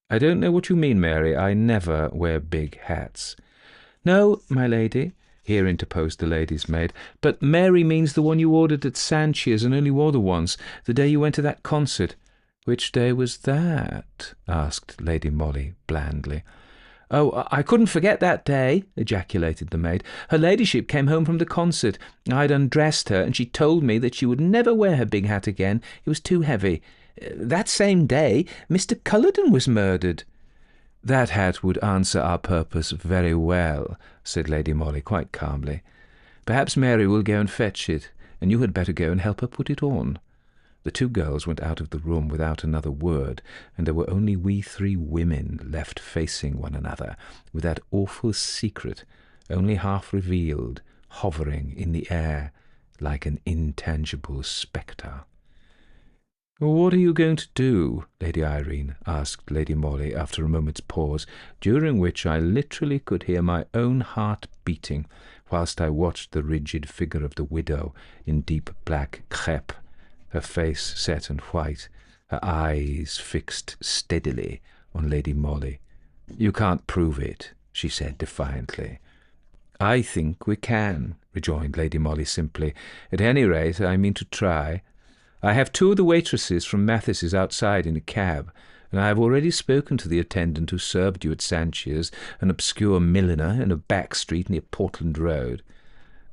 "I don't know what you mean, Mary. I never wear big hats." "No, my lady," here interposed the lady's maid, "but Mary means the one you ordered at Sanchia's and only wore the once, the day you went to that concert." "Which day was that?" asked Lady Molly blandly. "Oh, I couldn't forget that day," ejaculated the maid. "Her ladyship came home from the concert. I'd undressed her, and she told me that she would never wear her big hat again. It was too heavy. That same day, Mr. Culloden was murdered." "That hat would answer our purpose very well," said Lady Molly quite calmly. "Perhaps Mary will go and fetch it, and you had better go and help her put it on." The two girls went out of the room without another word, and there were only we three women left facing one another, with that awful secret, only half revealed, hovering in the air like an intangible spectre. "What are you going to do?" Lady Irene asked Lady Molly after a moment's pause, during which I literally could hear my own heart beating, whilst I watched the rigid figure of the widow in deep black crêpe, her face set and white, her eyes fixed steadily on Lady Molly. "You can't prove it," she said defiantly. "I think we can," rejoined Lady Molly simply. "At any rate, I mean to try. I have two of the waitresses from Mathis's outside in a cab, and I have already spoken to the attendant who served you at Sanchia's, an obscure milliner in a back street near Portland Road.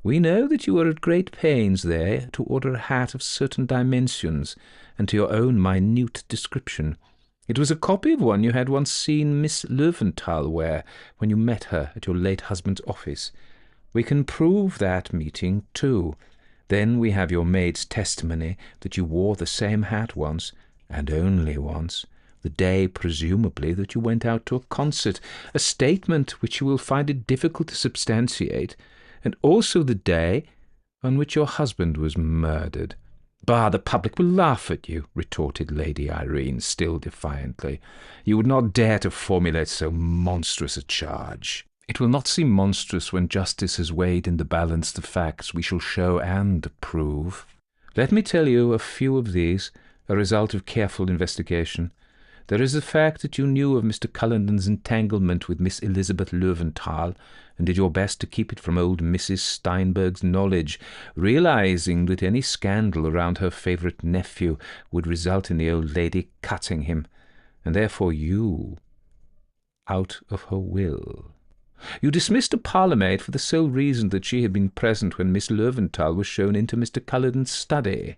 We know that you were at great pains there to order a hat of certain dimensions, and to your own minute description. It was a copy of one you had once seen Miss Löwenthal wear when you met her at your late husband's office. We can prove that meeting, too. Then we have your maid's testimony that you wore the same hat once, and only once, the day, presumably, that you went out to a concert, a statement which you will find it difficult to substantiate, and also the day on which your husband was murdered." "Bah, the public will laugh at you," retorted Lady Irene, still defiantly. "You would not dare to formulate so monstrous a charge." "It will not seem monstrous when justice has weighed in the balance the facts we shall show and prove. Let me tell you a few of these, a result of careful investigation. There is the fact that you knew of Mr. Cullenden's entanglement with Miss Elizabeth Löwenthal, and did your best to keep it from old Mrs. Steinberg's knowledge, realizing that any scandal around her favourite nephew would result in the old lady cutting him, and therefore you out of her will. You dismissed a parlour-maid for the sole reason that she had been present when Miss Löwenthal was shown into Mr. Cullenden's study.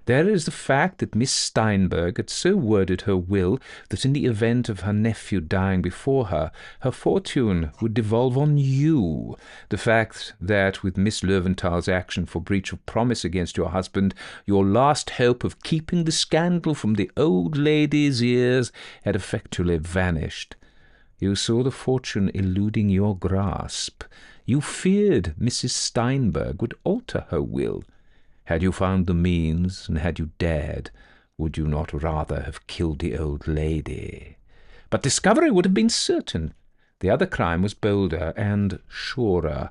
There is the fact that Miss Steinberg had so worded her will that in the event of her nephew dying before her, her fortune would devolve on you. The fact that with Miss Löwenthal's action for breach of promise against your husband, your last hope of keeping the scandal from the old lady's ears had effectually vanished. You saw the fortune eluding your grasp. You feared Mrs. Steinberg would alter her will. Had you found the means, and had you dared, would you not rather have killed the old lady? But discovery would have been certain. The other crime was bolder and surer.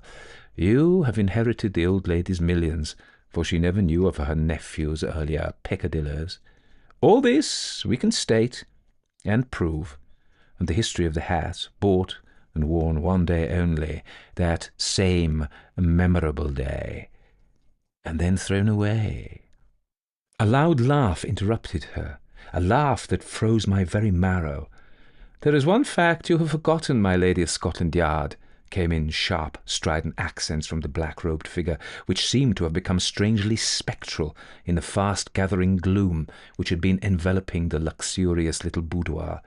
You have inherited the old lady's millions, for she never knew of her nephew's earlier peccadilloes. All this we can state and prove. And the history of the hat, bought and worn one day only, that same memorable day, and then thrown away." A loud laugh interrupted her, a laugh that froze my very marrow. "There is one fact you have forgotten, my Lady of Scotland Yard," came in sharp, strident accents from the black-robed figure, which seemed to have become strangely spectral in the fast-gathering gloom which had been enveloping the luxurious little boudoir.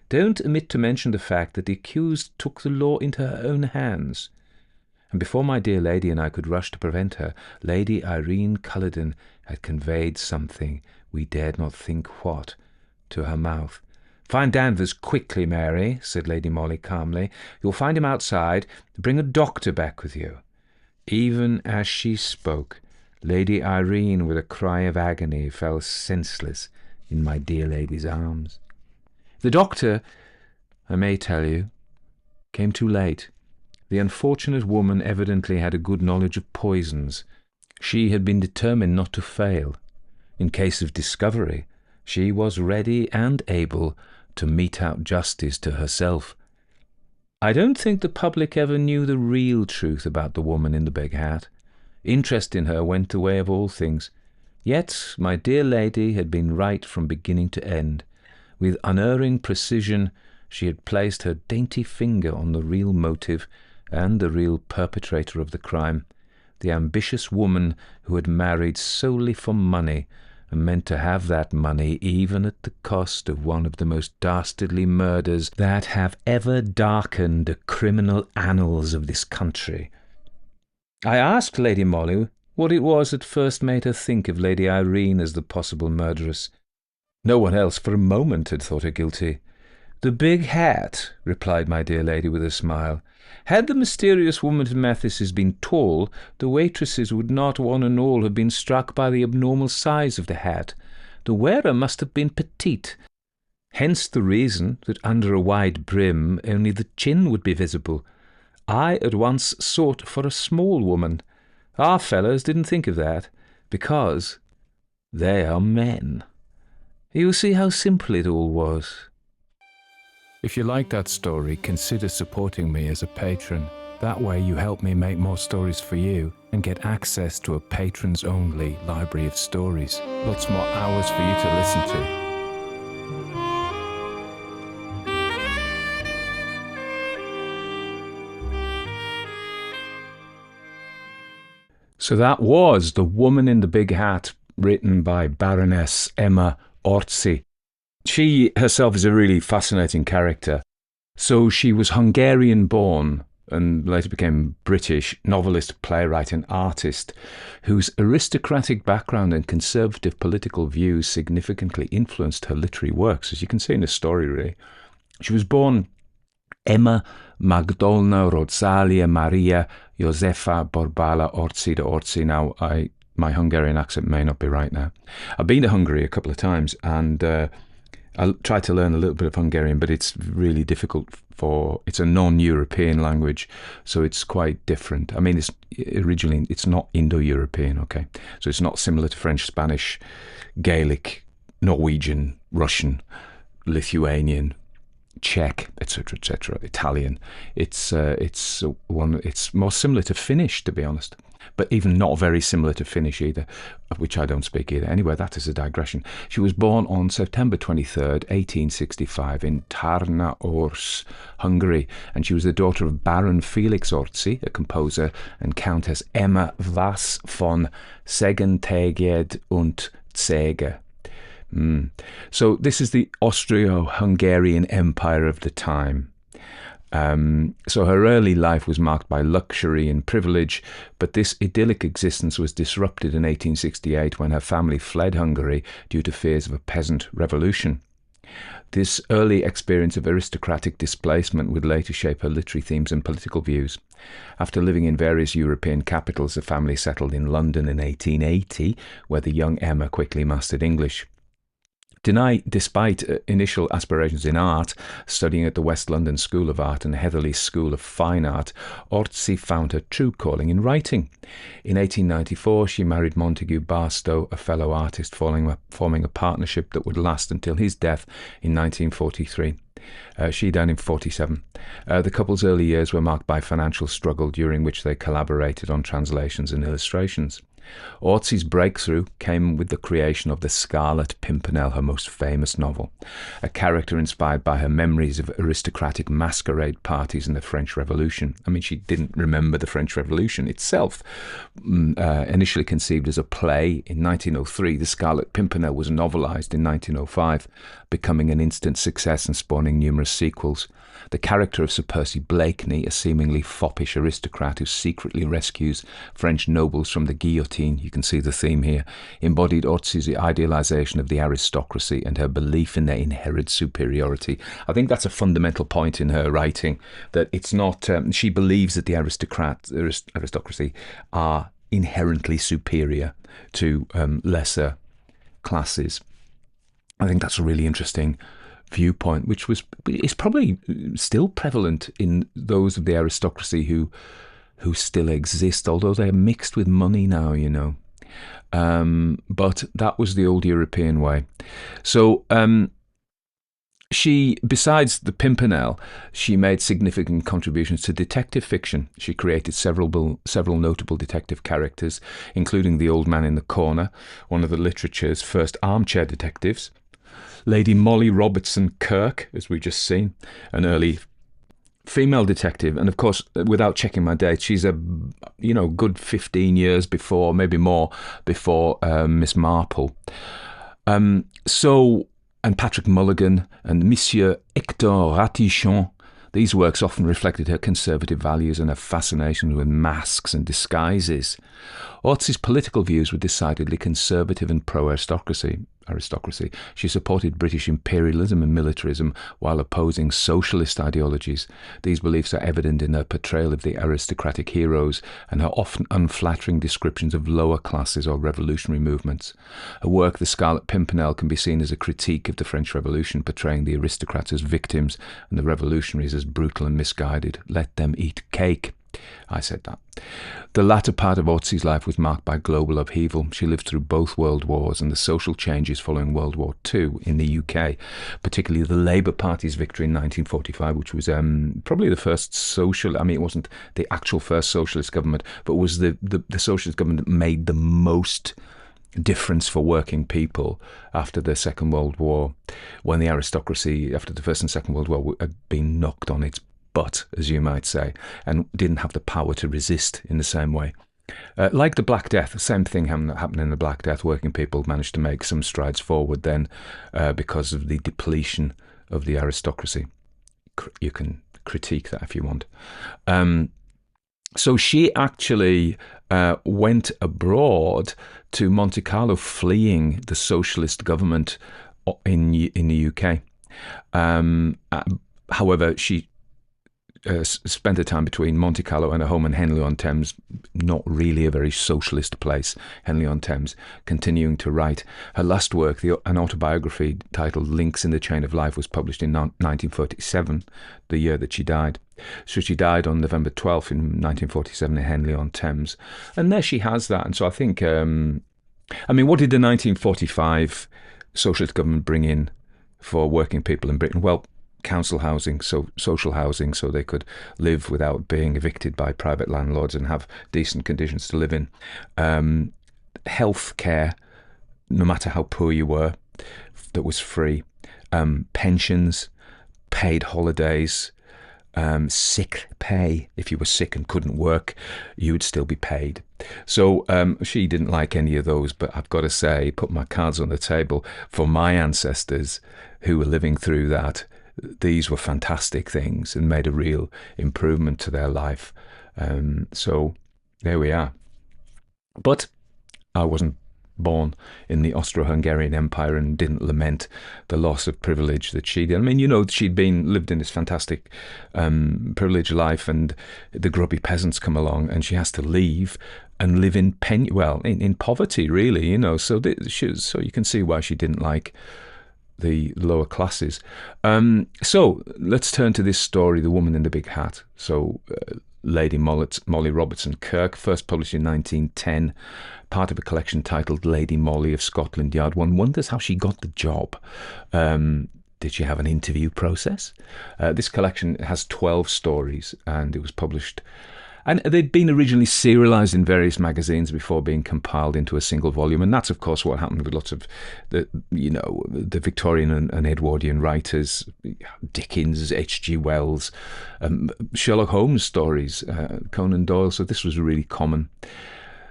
"Don't omit to mention the fact that the accused took the law into her own hands." And before my dear lady and I could rush to prevent her, Lady Irene Culloden had conveyed something, we dared not think what, to her mouth. "Find Danvers quickly, Mary," said Lady Molly calmly. "You'll find him outside. Bring a doctor back with you." Even as she spoke, Lady Irene, with a cry of agony, fell senseless in my dear lady's arms. The doctor, I may tell you, came too late. The unfortunate woman evidently had a good knowledge of poisons. She had been determined not to fail. In case of discovery, she was ready and able to mete out justice to herself. I don't think the public ever knew the real truth about the woman in the big hat. Interest in her went the way of all things. Yet my dear lady had been right from beginning to end. With unerring precision, she had placed her dainty finger on the real motive and the real perpetrator of the crime, the ambitious woman who had married solely for money and meant to have that money even at the cost of one of the most dastardly murders that have ever darkened the criminal annals of this country. I asked Lady Molly what it was that first made her think of Lady Irene as the possible murderess. No one else for a moment had thought her guilty. "The big hat," replied my dear lady with a smile. "Had the mysterious woman at Mathis' been tall, the waitresses would not one and all have been struck by the abnormal size of the hat. The wearer must have been petite. Hence the reason that under a wide brim only the chin would be visible. I at once sought for a small woman. Our fellows didn't think of that, because they are men. You see how simple it all was." If you like that story, consider supporting me as a patron. That way you help me make more stories for you and get access to a patrons-only library of stories. Lots more hours for you to listen to. So that was The Woman in the Big Hat, written by Baroness Emma Orczy. She herself is a really fascinating character. So she was Hungarian-born, and later became British novelist, playwright, and artist, whose aristocratic background and conservative political views significantly influenced her literary works, as you can see in the story, really. She was born Emma Magdolna Rosalia Maria Josefa Borbala Orczy de Orczy. Now, my Hungarian accent may not be right now. I've been to Hungary a couple of times, and I tried to learn a little bit of Hungarian, but it's really difficult it's a non-European language, so it's quite different. I mean, it's not Indo-European, okay? So it's not similar to French, Spanish, Gaelic, Norwegian, Russian, Lithuanian, Czech, etc., Italian. It's more similar to Finnish, to be honest, but even not very similar to Finnish either, which I don't speak either. Anyway, that is a digression. She was born on September 23rd, 1865 in Tarna-Orsz, Hungary, and she was the daughter of Baron Felix Orczy, a composer, and Countess Emma Vas von Szeged und Czege. So this is the Austro-Hungarian Empire of the time. So her early life was marked by luxury and privilege, but this idyllic existence was disrupted in 1868 when her family fled Hungary due to fears of a peasant revolution. This early experience of aristocratic displacement would later shape her literary themes and political views. After living in various European capitals, the family settled in London in 1880, where the young Emma quickly mastered English. Despite initial aspirations in art, studying at the West London School of Art and Heatherley School of Fine Art, Orczy found her true calling in writing. In 1894, she married Montague Barstow, a fellow artist, forming a partnership that would last until his death in 1943. She died in 1947. The couple's early years were marked by financial struggle, during which they collaborated on translations and illustrations. Orczy's breakthrough came with the creation of The Scarlet Pimpernel, her most famous novel, a character inspired by her memories of aristocratic masquerade parties in the French Revolution. I mean, she didn't remember the French Revolution itself. Initially conceived as a play in 1903, The Scarlet Pimpernel was novelized in 1905, becoming an instant success and spawning numerous sequels. The character of Sir Percy Blakeney, a seemingly foppish aristocrat who secretly rescues French nobles from the guillotine, you can see the theme here, embodied Orczy's idealization of the aristocracy and her belief in their inherent superiority. I think that's a fundamental point in her writing, that it's not, she believes that the aristocracy are inherently superior to lesser classes. I think that's a really interesting viewpoint, which is probably still prevalent in those of the aristocracy who still exist, although they're mixed with money now, you know. But that was the old European way. So she, besides the Pimpernel, she made significant contributions to detective fiction. She created several notable detective characters, including the Old Man in the Corner, one of the literature's first armchair detectives, Lady Molly Robertson-Kirk, as we've just seen, an early female detective, and of course, without checking my dates, she's a good 15 years before, maybe more, before Miss Marple. And Patrick Mulligan and Monsieur Hector Ratichon. These works often reflected her conservative values and her fascination with masks and disguises. Orczy's political views were decidedly conservative and pro-aristocracy. She supported British imperialism and militarism while opposing socialist ideologies. These beliefs are evident in her portrayal of the aristocratic heroes and her often unflattering descriptions of lower classes or revolutionary movements. Her work, The Scarlet Pimpernel, can be seen as a critique of the French Revolution, portraying the aristocrats as victims and the revolutionaries as brutal and misguided. Let them eat cake. I said that. The latter part of Orczy's life was marked by global upheaval. She lived through both world wars and the social changes following World War II in the UK, particularly the Labour Party's victory in 1945, which was probably the first it wasn't the actual first socialist government, but was the socialist government that made the most difference for working people after the Second World War, when the aristocracy, after the First and Second World War, had been knocked on its butt, as you might say, and didn't have the power to resist in the same way. Like the Black Death, the same thing happened in the Black Death. Working people managed to make some strides forward then because of the depletion of the aristocracy. You can critique that if you want. So she actually went abroad to Monte Carlo, fleeing the socialist government in the UK. However, she spent her time between Monte Carlo and a home in Henley-on-Thames, not really a very socialist place, Henley-on-Thames, continuing to write. Her last work, an autobiography titled Links in the Chain of Life, was published in 1947, the year that she died. So she died on November 12th in 1947 in Henley-on-Thames. And there she has that. And so I think, what did the 1945 socialist government bring in for working people in Britain? Well, council housing, so social housing, so they could live without being evicted by private landlords and have decent conditions to live in. Health care, no matter how poor you were, that was free. Pensions, paid holidays, sick pay. If you were sick and couldn't work, you would still be paid. So she didn't like any of those, but I've got to say, put my cards on the table for my ancestors who were living through that. These were fantastic things and made a real improvement to their life. So there we are. But I wasn't born in the Austro-Hungarian Empire and didn't lament the loss of privilege that she did. I mean, she'd lived in this fantastic privileged life, and the grubby peasants come along and she has to leave and live in poverty, really, so you can see why she didn't like the lower classes. So let's turn to this story, The Woman in the Big Hat. So Lady Molly Robertson-Kirk, first published in 1910, part of a collection titled Lady Molly of Scotland Yard. One wonders how she got the job. Did she have an interview process? This collection has 12 stories, and it was published, and they'd been originally serialized in various magazines before being compiled into a single volume. And that's, of course, what happened with lots of the Victorian and Edwardian writers, Dickens, H.G. Wells, Sherlock Holmes stories, Conan Doyle. So this was really common.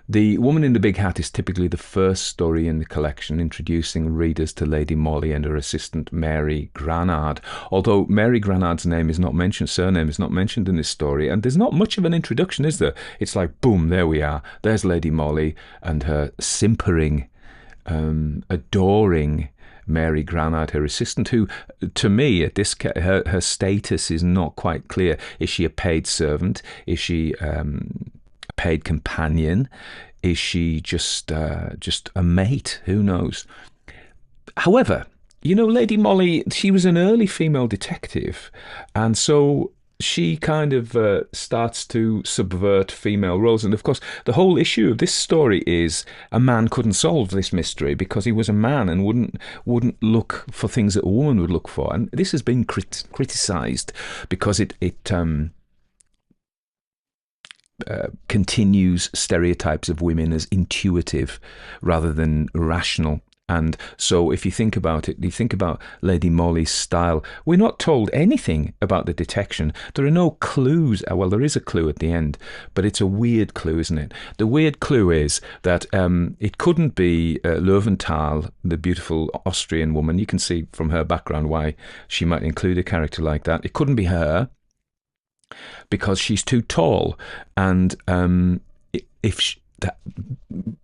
The Woman in the Big Hat is typically the first story in the collection, introducing readers to Lady Molly and her assistant Mary Granard. Although Mary Granard's surname is not mentioned in this story, and there's not much of an introduction, is there? It's like, boom, there we are. There's Lady Molly and her simpering, adoring Mary Granard, her assistant, who, to me, at this her status is not quite clear. Is she a paid servant? Is she paid companion? Is she just a mate? Who knows? However, Lady Molly, she was an early female detective, and so she kind of starts to subvert female roles. And of course, the whole issue of this story is a man couldn't solve this mystery because he was a man and wouldn't look for things that a woman would look for. And this has been criticised because it continues stereotypes of women as intuitive rather than rational. And so if you think about it, you think about Lady Molly's style, we're not told anything about the detection. There are no clues. Well, there is a clue at the end, but it's a weird clue, isn't it? The weird clue is that it couldn't be Löwenthal, the beautiful Austrian woman. You can see from her background why she might include a character like that. It couldn't be her, because she's too tall, and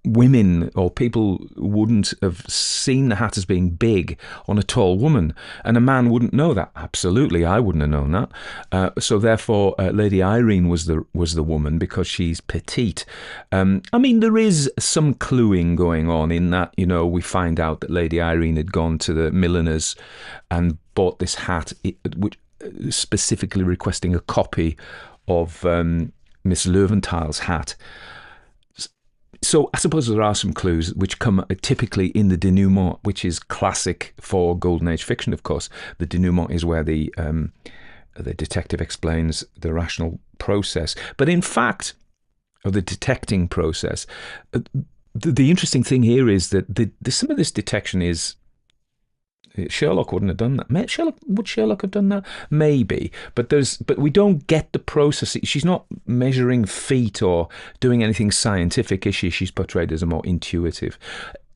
women or people wouldn't have seen the hat as being big on a tall woman, and a man wouldn't know that. Absolutely, I wouldn't have known that. So therefore, Lady Irene was the woman because she's petite. There is some cluing going on in that. We find out that Lady Irene had gone to the milliner's and bought this hat, which specifically requesting a copy of Miss Löwenthal's hat. So I suppose there are some clues which come typically in the denouement, which is classic for Golden Age fiction, of course. The denouement is where the detective explains the rational process. But in fact, or the detecting process, the interesting thing here is that some of this detection is, Sherlock wouldn't have done that. Would Sherlock have done that? Maybe, but we don't get the process. She's not measuring feet or doing anything scientific, is she? She's portrayed as a more intuitive.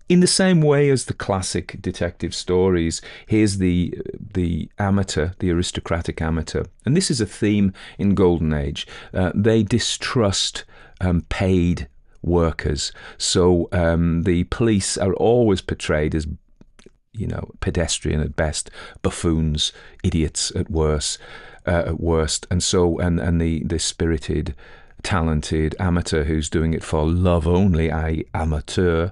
in the same way as the classic detective stories, here's the amateur, the aristocratic amateur, and this is a theme in Golden Age. They distrust paid workers, so the police are always portrayed as, you know, pedestrian at best, buffoons, idiots at worst, and so and the spirited, talented amateur who's doing it for love only, I amateur,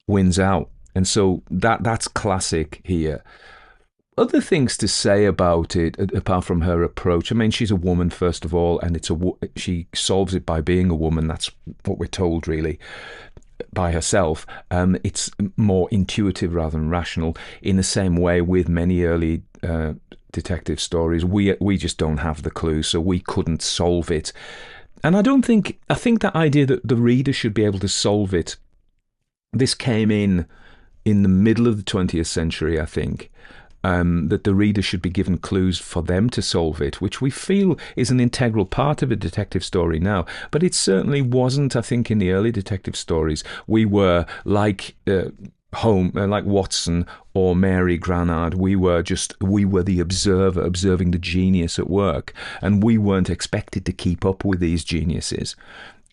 wins out. And so that's classic here. Other things to say about it, apart from her approach. I mean, she's a woman, first of all, and she solves it by being a woman. That's what we're told, really, by herself. It's more intuitive rather than rational. In the same way with many early detective stories, we just don't have the clue, so we couldn't solve it. And I think that idea that the reader should be able to solve it, this came in the middle of the 20th century, I think. That the reader should be given clues for them to solve it, which we feel is an integral part of a detective story now. But it certainly wasn't, I think, in the early detective stories. We were like like Watson or Mary Granard. We were the observer, observing the genius at work, and we weren't expected to keep up with these geniuses.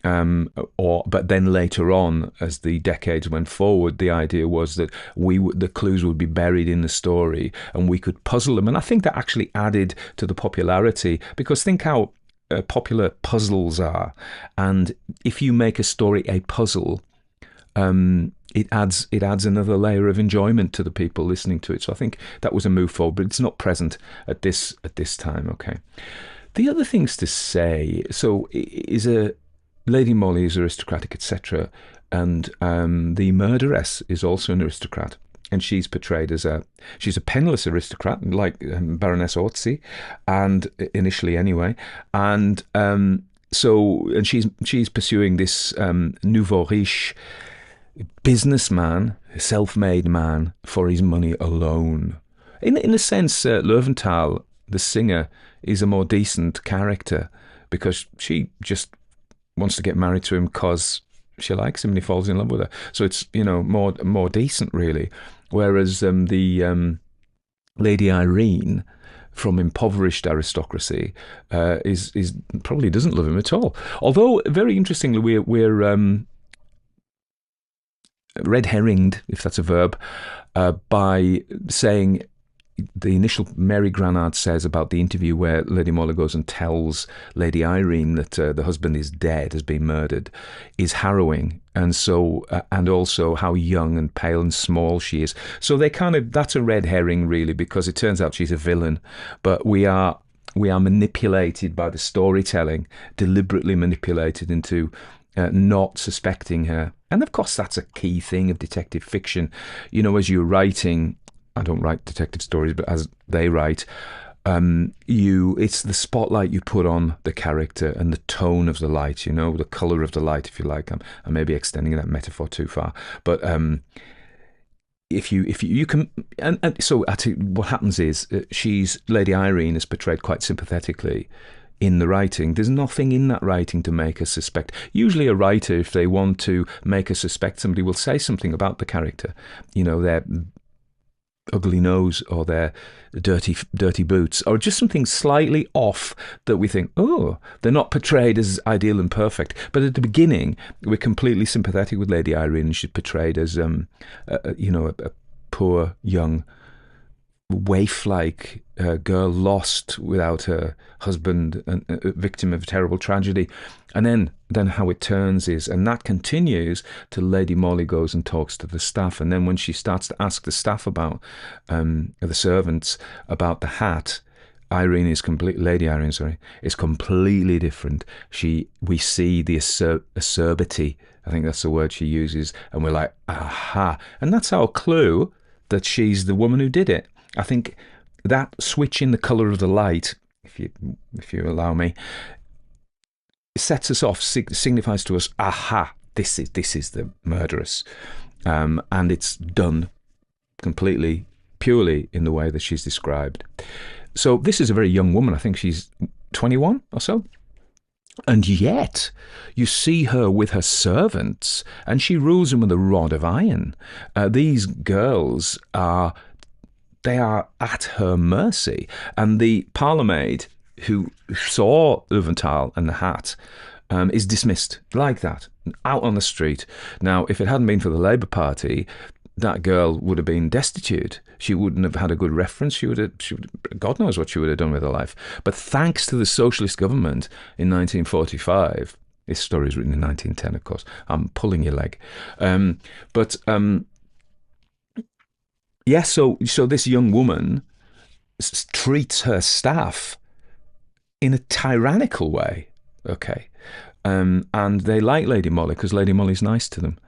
But then later on, as the decades went forward, the idea was that the clues would be buried in the story and we could puzzle them. And I think that actually added to the popularity, because think how popular puzzles are. And if you make a story a puzzle, it adds another layer of enjoyment to the people listening to it. So I think that was a move forward, but it's not present at this time. Okay. The other things to say, so is Lady Molly is aristocratic, etc., and the murderess is also an aristocrat, and she's portrayed as she's a penniless aristocrat, like Baroness Orczy, and initially anyway, and she's pursuing this nouveau riche businessman, self-made man, for his money alone. In a sense, Löwenthal, the singer, is a more decent character because she just wants to get married to him because she likes him and he falls in love with her. So it's, you know, more decent, really. Whereas the Lady Irene from impoverished aristocracy is probably doesn't love him at all. Although, very interestingly, we're red herringed, if that's a verb, by saying the initial Mary Granard says about the interview where Lady Molly goes and tells Lady Irene that the husband is dead, has been murdered, is harrowing, and so and also how young and pale and small she is. So that's a red herring, really, because it turns out she's a villain, but we are manipulated by the storytelling, deliberately manipulated into not suspecting her. And of course, that's a key thing of detective fiction. You know, as you're writing, I don't write detective stories, but as they write, it's the spotlight you put on the character and the tone of the light, you know, the colour of the light, if you like. I may be extending that metaphor too far, but if you can, and so I think what happens is Lady Irene is portrayed quite sympathetically in the writing. There's nothing in that writing to make us suspect. Usually a writer, if they want to make us suspect somebody, will say something about the character, you know, their ugly nose or their dirty boots, or just something slightly off that we think, oh, they're not portrayed as ideal and perfect. But at the beginning, we're completely sympathetic with Lady Irene. She's portrayed as, a poor young waif-like girl lost without her husband, and a victim of a terrible tragedy. And then how it turns is, and that continues till Lady Molly goes and talks to the staff. And then when she starts to ask the staff about the servants about the hat, Lady Irene is completely different. We see the acerbity, I think that's the word she uses, and we're like, aha. And that's our clue that she's the woman who did it. I think that switch in the colour of the light, if you allow me, sets us off, signifies to us, aha, this is the murderess, and it's done completely, purely in the way that she's described. So this is a very young woman. I think she's 21 or so, And yet, you see her with her servants, and she rules them with a rod of iron. These girls they are at her mercy. And the parlourmaid who saw Uvental and the hat is dismissed like that, out on the street. Now, if it hadn't been for the Labour Party, that girl would have been destitute. She wouldn't have had a good reference. She would have, God knows what she would have done with her life. But thanks to the socialist government in 1945, this story is written in 1910, of course. I'm pulling your leg. So this young woman treats her staff in a tyrannical way, okay? And they like Lady Molly because Lady Molly's nice to them.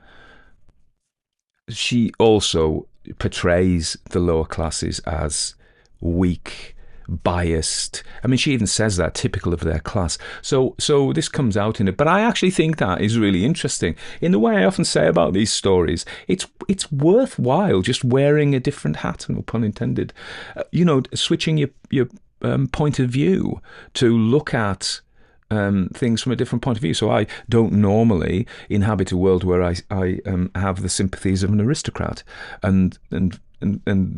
She also portrays the lower classes as weak, biased. I mean, she even says that, typical of their class. So this comes out in it. But I actually think that is really interesting. In the way I often say about these stories, it's worthwhile just wearing a different hat, no pun intended. Switching your point of view to look at things from a different point of view. So I don't normally inhabit a world where I have the sympathies of an aristocrat and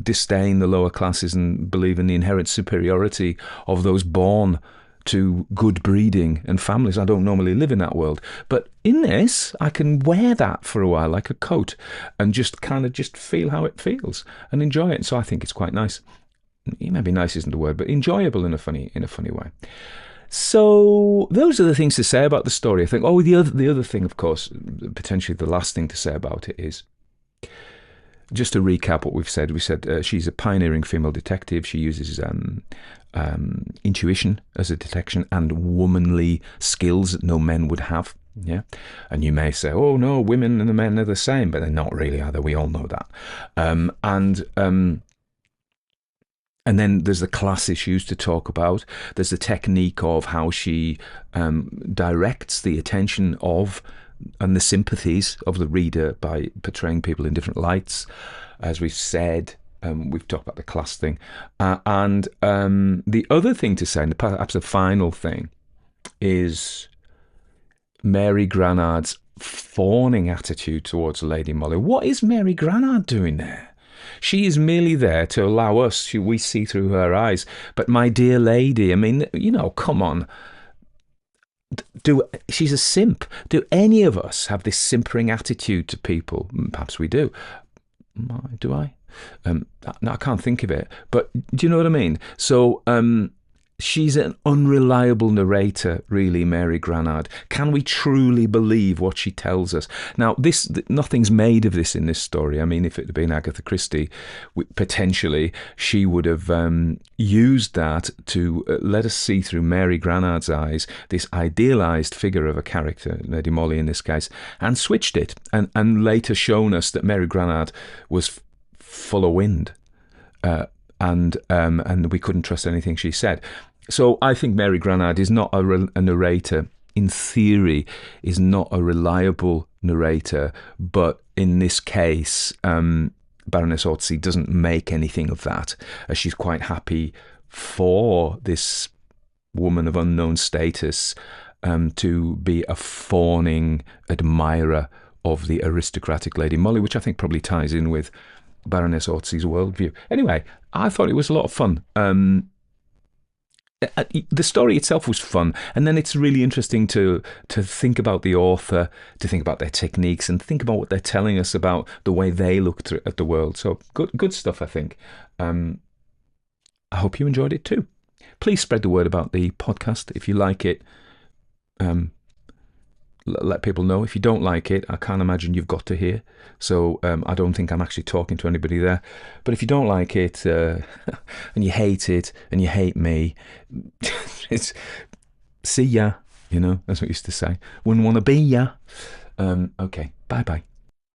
disdain the lower classes and believe in the inherent superiority of those born to good breeding and families. I don't normally live in that world. But in this, I can wear that for a while like a coat and just feel how it feels and enjoy it. So I think it's quite nice. Maybe nice isn't the word, but enjoyable in a funny way. So those are the things to say about the story. I think. Oh, the other thing, of course, potentially the last thing to say about it is, just to recap what we've said. We said she's a pioneering female detective. She uses intuition as a detection and womanly skills that no men would have. Yeah, and you may say, "Oh no, women and the men are the same," but they're not really, are they? We all know that. And then there's the class issues to talk about. There's the technique of how she directs the attention of and the sympathies of the reader by portraying people in different lights. As we've said, we've talked about the class thing. And the other thing to say, and perhaps the final thing, is Mary Granard's fawning attitude towards Lady Molly. What is Mary Granard doing there? She is merely there to allow us, we see through her eyes. But my dear lady, I mean, come on. She's a simp. Do any of us have this simpering attitude to people? Perhaps we do. Do I? No, I can't think of it. But do you know what I mean? So, she's an unreliable narrator, really, Mary Granard. Can we truly believe what she tells us? Now, nothing's made of this in this story. I mean, if it had been Agatha Christie, potentially she would have used that to let us see through Mary Granard's eyes this idealised figure of a character, Lady Molly in this case, and switched it, and later shown us that Mary Granard was full of wind. And we couldn't trust anything she said. So I think Mary Granard is not a narrator. In theory, is not a reliable narrator. But in this case, Baroness Orczy doesn't make anything of that. She's quite happy for this woman of unknown status to be a fawning admirer of the aristocratic Lady Molly, which I think probably ties in with Baroness Orczy's worldview. Anyway, I thought it was a lot of fun. The story itself was fun, and then it's really interesting to think about the author, to think about their techniques, and think about what they're telling us about the way they look at the world. So good stuff, I think. I hope you enjoyed it too. Please spread the word about the podcast if you like it. Let people know. If you don't like it, I can't imagine you've got to hear. So I don't think I'm actually talking to anybody there. But if you don't like it and you hate it and you hate me, see ya. That's what I used to say. Wouldn't want to be ya. Okay, bye-bye.